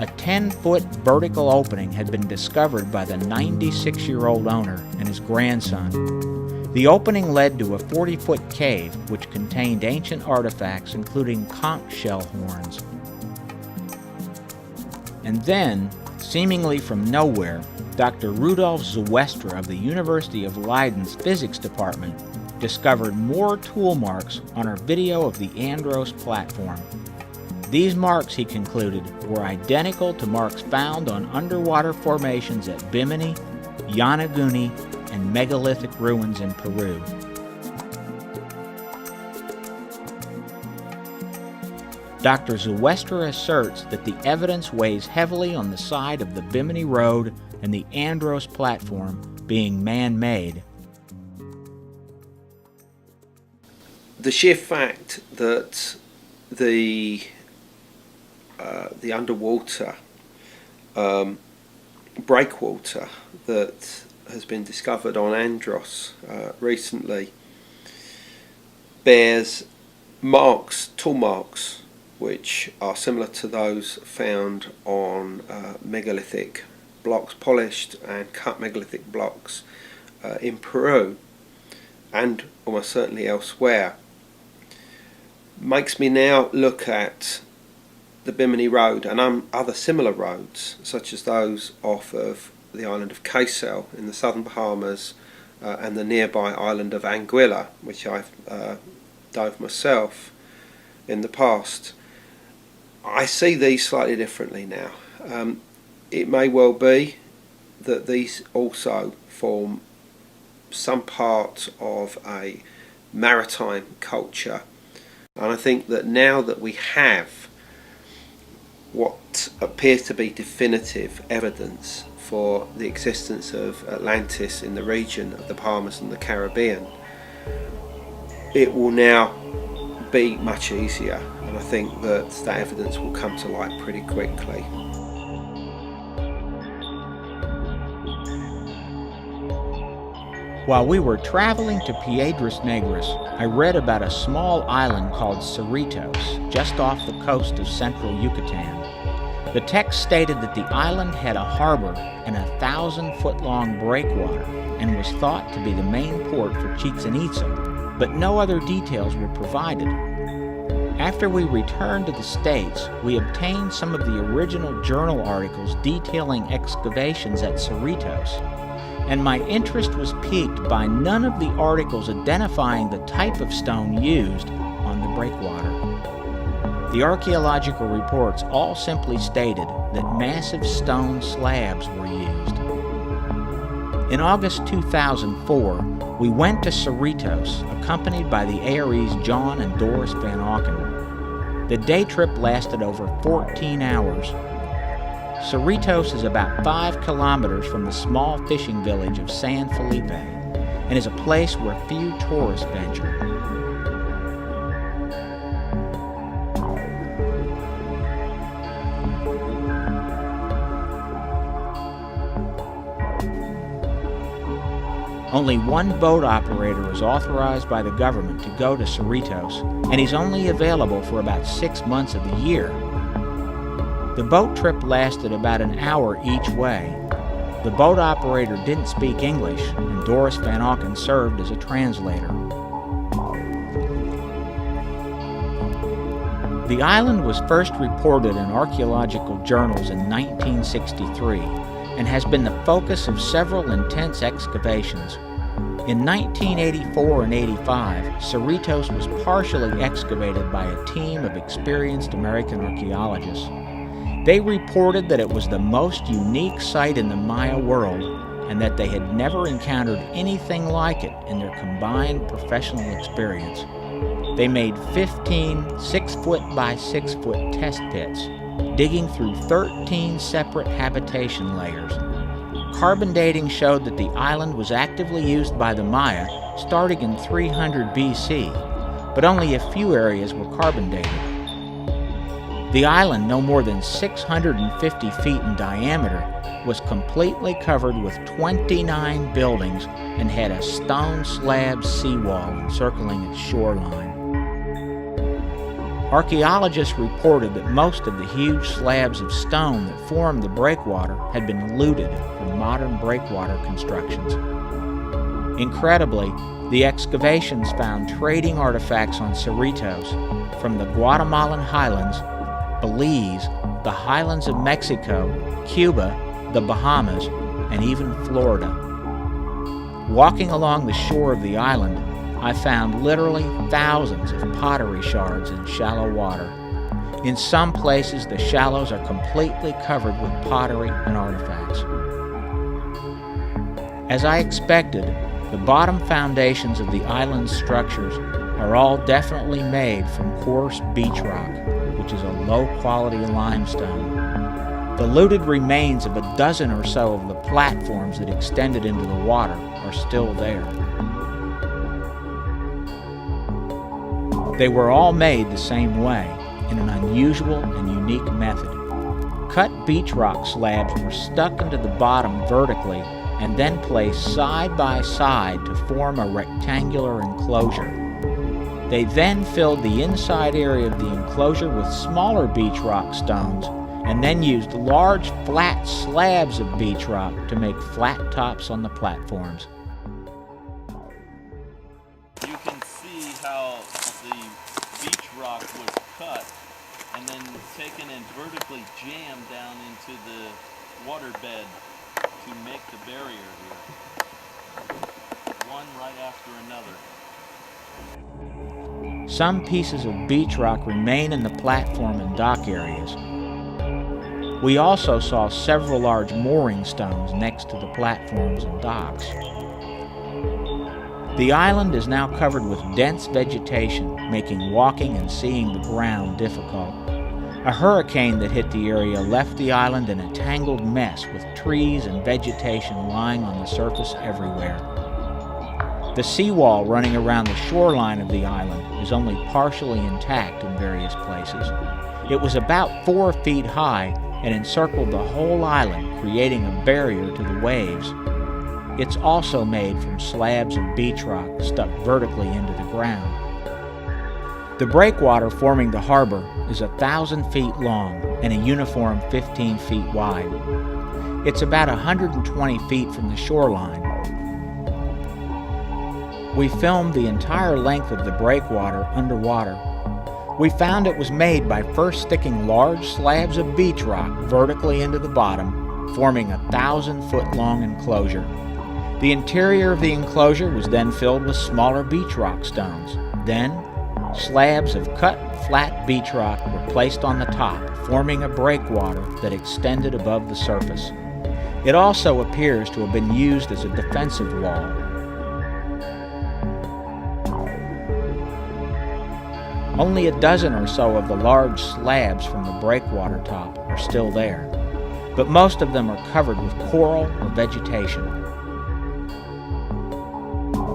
a 10-foot vertical opening had been discovered by the 96-year-old owner and his grandson. The opening led to a 40-foot cave which contained ancient artifacts including conch shell horns. And then, seemingly from nowhere, Dr. Rudolf Zewestra of the University of Leiden's physics department discovered more tool marks on our video of the Andros platform. These marks, he concluded, were identical to marks found on underwater formations at Bimini, Yonaguni, and megalithic ruins in Peru. Dr. Zewestra asserts that the evidence weighs heavily on the side of the Bimini Road and the Andros platform being man-made. The sheer fact that the underwater breakwater that has been discovered on Andros recently bears marks, tool marks, which are similar to those found on megalithic blocks, polished and cut megalithic blocks in Peru and almost certainly elsewhere, makes me now look at the Bimini Road and other similar roads, such as those off of the island of Cayce in the southern Bahamas and the nearby island of Anguilla, which I've dove myself in the past. I see these slightly differently now. It may well be that these also form some part of a maritime culture, and I think that now that we have what appears to be definitive evidence for the existence of Atlantis in the region of the Bahamas and the Caribbean, it will now be much easier, and I think that evidence will come to light pretty quickly. While we were traveling to Piedras Negras, I read about a small island called Cerritos, just off the coast of central Yucatan. The text stated that the island had a harbor and a 1,000-foot-long breakwater and was thought to be the main port for Chichen Itza, but no other details were provided. After we returned to the States, we obtained some of the original journal articles detailing excavations at Cerritos, and my interest was piqued by none of the articles identifying the type of stone used on the breakwater. The archaeological reports all simply stated that massive stone slabs were used. In August 2004, we went to Cerritos, accompanied by the ARE's John and Doris Van Auken. The day trip lasted over 14 hours. Cerritos is about 5 kilometers from the small fishing village of San Felipe and is a place where few tourists venture. Only one boat operator is authorized by the government to go to Cerritos, and he's only available for about 6 months of the year. The boat trip lasted about an hour each way. The boat operator didn't speak English, and Doris Van Auken served as a translator. The island was first reported in archaeological journals in 1963 and has been the focus of several intense excavations. In 1984 and 85, Cerritos was partially excavated by a team of experienced American archaeologists. They reported that it was the most unique site in the Maya world and that they had never encountered anything like it in their combined professional experience. They made 15 6-foot by 6-foot test pits, digging through 13 separate habitation layers. Carbon dating showed that the island was actively used by the Maya starting in 300 BC, but only a few areas were carbon dated. The island, no more than 650 feet in diameter, was completely covered with 29 buildings and had a stone slab seawall encircling its shoreline. Archaeologists reported that most of the huge slabs of stone that formed the breakwater had been looted from modern breakwater constructions. Incredibly, the excavations found trading artifacts on Cerritos from the Guatemalan highlands, Belize, the highlands of Mexico, Cuba, the Bahamas, and even Florida. Walking along the shore of the island, I found literally thousands of pottery shards in shallow water. In some places, the shallows are completely covered with pottery and artifacts. As I expected, the bottom foundations of the island's structures are all definitely made from coarse beach rock, which is a low-quality limestone. The looted remains of a dozen or so of the platforms that extended into the water are still there. They were all made the same way, in an unusual and unique method. Cut beach rock slabs were stuck into the bottom vertically and then placed side by side to form a rectangular enclosure. They then filled the inside area of the enclosure with smaller beach rock stones and then used large flat slabs of beach rock to make flat tops on the platforms. You can see how the beach rock was cut and then taken and vertically jammed down into the waterbed to make the barrier here. One right after another. Some pieces of beach rock remain in the platform and dock areas. We also saw several large mooring stones next to the platforms and docks. The island is now covered with dense vegetation, making walking and seeing the ground difficult. A hurricane that hit the area left the island in a tangled mess with trees and vegetation lying on the surface everywhere. The seawall running around the shoreline of the island is only partially intact in various places. It was about 4 feet high and encircled the whole island, creating a barrier to the waves. It's also made from slabs of beach rock stuck vertically into the ground. The breakwater forming the harbor is 1,000 feet long and a uniform 15 feet wide. It's about 120 feet from the shoreline. We filmed the entire length of the breakwater underwater. We found it was made by first sticking large slabs of beach rock vertically into the bottom, forming a 1,000-foot-long enclosure. The interior of the enclosure was then filled with smaller beach rock stones. Then, slabs of cut, flat beach rock were placed on the top, forming a breakwater that extended above the surface. It also appears to have been used as a defensive wall. Only a dozen or so of the large slabs from the breakwater top are still there, but most of them are covered with coral or vegetation.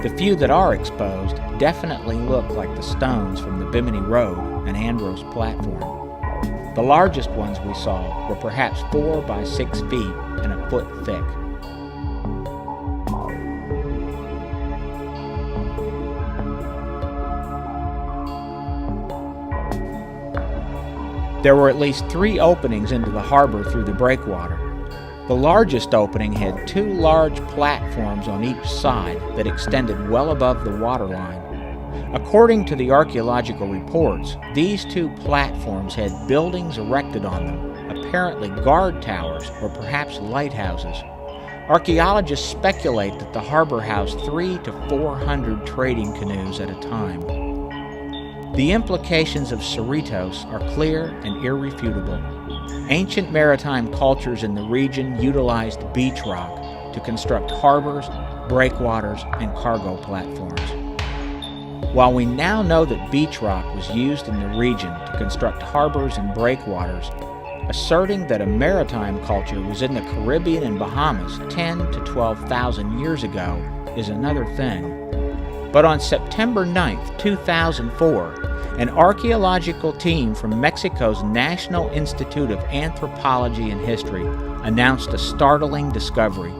The few that are exposed definitely look like the stones from the Bimini Road and Andros platform. The largest ones we saw were perhaps 4 by 6 feet and a foot thick. There were at least 3 openings into the harbor through the breakwater. The largest opening had 2 large platforms on each side that extended well above the waterline. According to the archaeological reports, these 2 platforms had buildings erected on them, apparently guard towers or perhaps lighthouses. Archaeologists speculate that the harbor housed 300 to 400 trading canoes at a time. The implications of Cerritos are clear and irrefutable. Ancient maritime cultures in the region utilized beach rock to construct harbors, breakwaters, and cargo platforms. While we now know that beach rock was used in the region to construct harbors and breakwaters, asserting that a maritime culture was in the Caribbean and Bahamas 10 to 12,000 years ago is another thing. But on September 9, 2004, an archaeological team from Mexico's National Institute of Anthropology and History announced a startling discovery.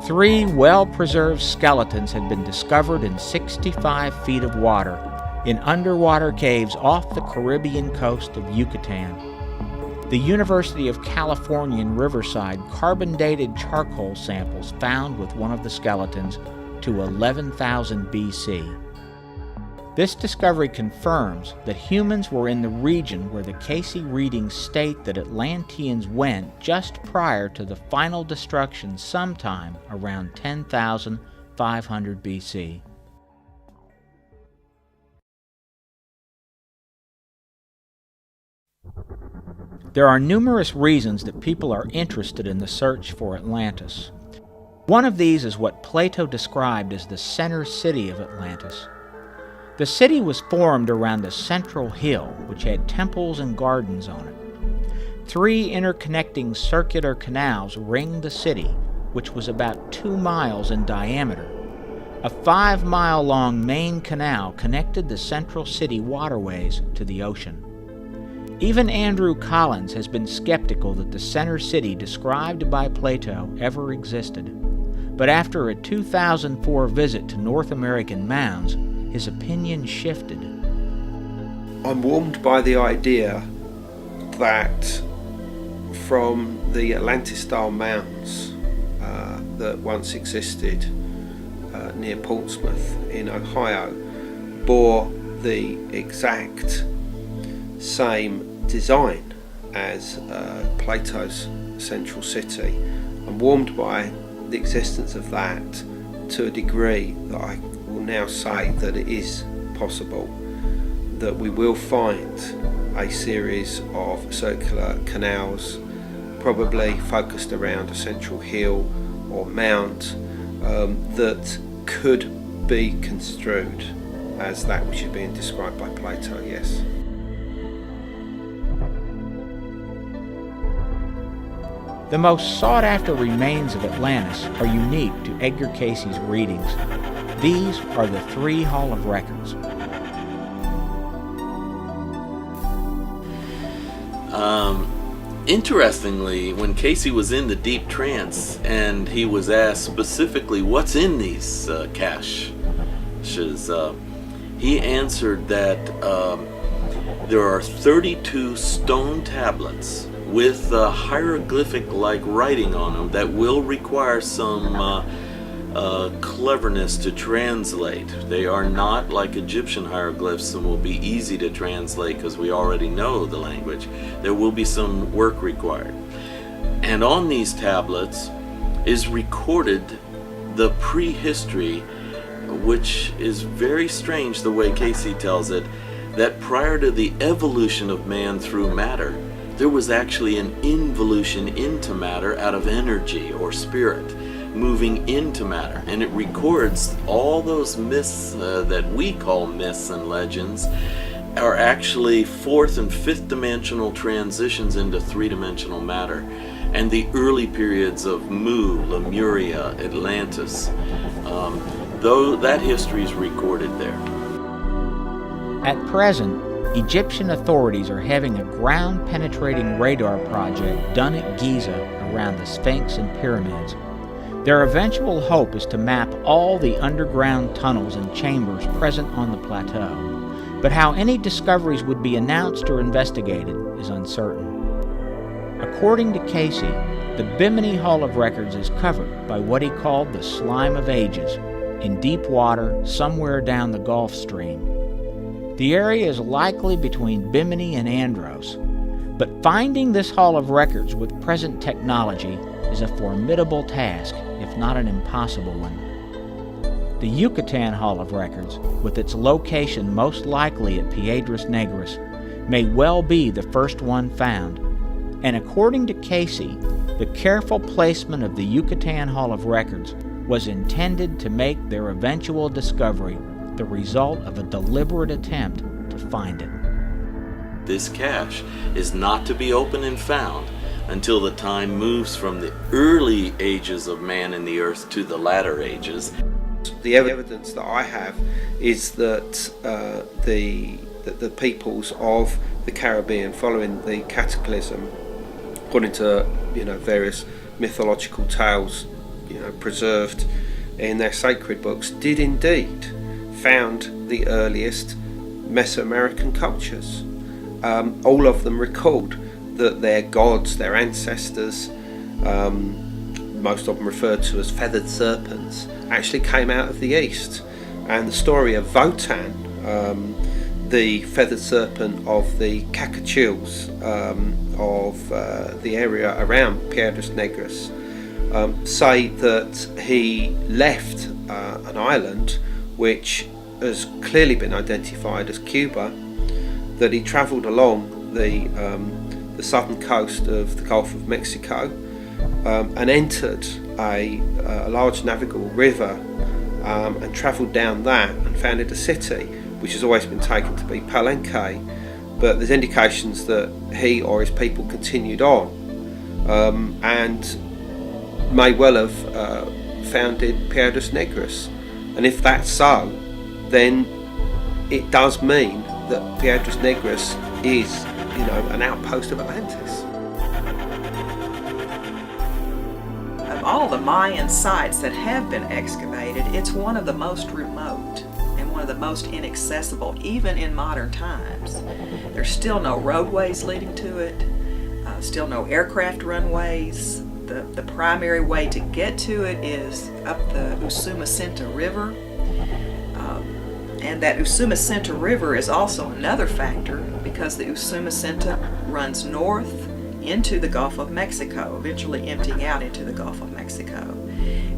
3 well-preserved skeletons had been discovered in 65 feet of water in underwater caves off the Caribbean coast of Yucatan. The University of California in Riverside carbon-dated charcoal samples found with one of the skeletons to 11,000 BC. This discovery confirms that humans were in the region where the Cayce readings state that Atlanteans went just prior to the final destruction sometime around 10,500 BC. There are numerous reasons that people are interested in the search for Atlantis. One of these is what Plato described as the center city of Atlantis. The city was formed around a central hill which had temples and gardens on it. 3 interconnecting circular canals ringed the city, which was about 2 miles in diameter. A 5-mile-long main canal connected the central city waterways to the ocean. Even Andrew Collins has been skeptical that the center city described by Plato ever existed. But after a 2004 visit to North American mounds, his opinion shifted. I'm warmed by the idea that from the Atlantis-style mounds that once existed near Portsmouth in Ohio bore the exact same design as Plato's central city. I'm warmed by the existence of that to a degree that I will now say that it is possible that we will find a series of circular canals, probably focused around a central hill or mount, that could be construed as that which is being described by Plato, yes. The most sought-after remains of Atlantis are unique to Edgar Cayce's readings. These are the 3 Hall of Records. Interestingly, when Cayce was in the deep trance and he was asked specifically what's in these caches, he answered that there are 32 stone tablets with hieroglyphic-like writing on them that will require some cleverness to translate. They are not like Egyptian hieroglyphs and will be easy to translate because we already know the language. There will be some work required. And on these tablets is recorded the prehistory, which is very strange the way Cayce tells it, that prior to the evolution of man through matter, there was actually an involution into matter out of energy or spirit, moving into matter. And it records all those myths that we call myths and legends are actually 4th and 5th dimensional transitions into 3-dimensional matter. And the early periods of Mu, Lemuria, Atlantis, though that history is recorded there. At present, Egyptian authorities are having a ground-penetrating radar project done at Giza around the Sphinx and pyramids. Their eventual hope is to map all the underground tunnels and chambers present on the plateau, but how any discoveries would be announced or investigated is uncertain. According to Cayce, The Bimini Hall of Records is covered by what he called the Slime of Ages, in deep water somewhere down the Gulf Stream. The area is likely between Bimini and Andros, but finding this Hall of Records with present technology is a formidable task, if not an impossible one. The Yucatan Hall of Records, with its location most likely at Piedras Negras, may well be the first one found, and according to Cayce, the careful placement of the Yucatan Hall of Records was intended to make their eventual discovery the result of a deliberate attempt to find it. This cache is not to be opened and found until the time moves from the early ages of man and the earth to the latter ages. The evidence that I have is that the peoples of the Caribbean, following the cataclysm, according to various mythological tales preserved in their sacred books, did indeed found the earliest Mesoamerican cultures. All of them recalled that their gods, their ancestors, most of them referred to as feathered serpents, actually came out of the east. And the story of Votan, the feathered serpent of the Cacachils of the area around Piedras Negras, say that he left an island which has clearly been identified as Cuba, that he travelled along the southern coast of the Gulf of Mexico and entered a large navigable river and travelled down that and founded a city which has always been taken to be Palenque, but there's indications that he or his people continued on and may well have founded Piedras Negras. And if that's so, then it does mean that Piedras Negras is, an outpost of Atlantis. Of all the Mayan sites that have been excavated, it's one of the most remote and one of the most inaccessible, even in modern times. There's still no roadways leading to it, still no aircraft runways. The primary way to get to it is up the Usumacinta River. And that Usumacinta River is also another factor because the Usumacinta runs north into the Gulf of Mexico, eventually emptying out into the Gulf of Mexico.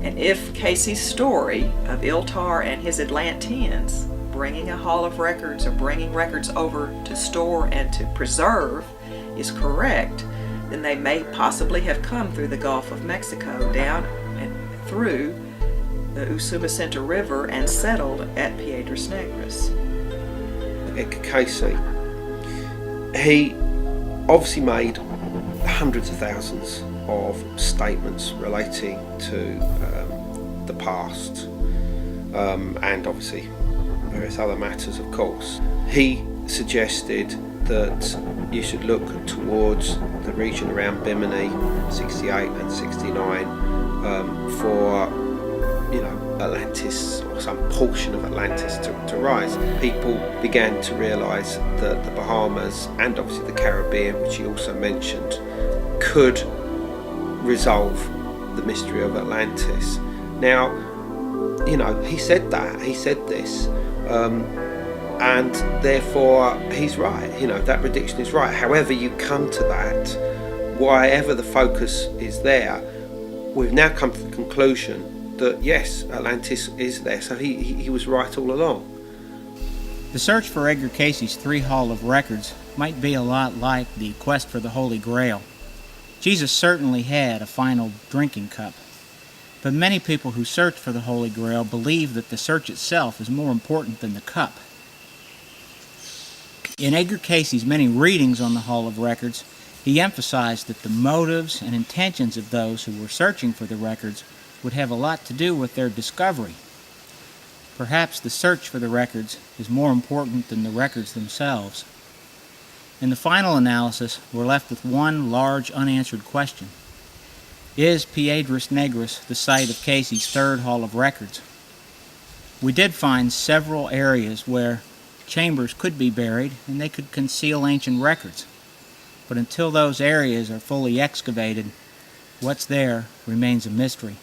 And if Cayce's story of Iltar and his Atlanteans bringing a Hall of Records or bringing records over to store and to preserve is correct, then they may possibly have come through the Gulf of Mexico, down and through the Usumacinta River, and settled at Piedras Negras. Edgar Cayce, he obviously made hundreds of thousands of statements relating to the past and obviously various other matters, of course. He suggested that you should look towards the region around Bimini, 68 and 69, for Atlantis, or some portion of Atlantis to rise. People began to realise that the Bahamas and obviously the Caribbean, which he also mentioned, could resolve the mystery of Atlantis. Now, he said this, and therefore he's right. That prediction is right. However you come to that, wherever the focus is there, we've now come to the conclusion that yes, Atlantis is there, so he was right all along. The search for Edgar Cayce's 3 Hall of Records might be a lot like the quest for the Holy Grail. Jesus certainly had a final drinking cup, but many people who search for the Holy Grail believe that the search itself is more important than the cup. In Edgar Cayce's many readings on the Hall of Records, he emphasized that the motives and intentions of those who were searching for the records would have a lot to do with their discovery. Perhaps the search for the records is more important than the records themselves. In the final analysis, we're left with one large unanswered question. Is Piedras Negras the site of Cayce's 3rd Hall of Records? We did find several areas where chambers could be buried and they could conceal ancient records. But until those areas are fully excavated, What's there remains a mystery.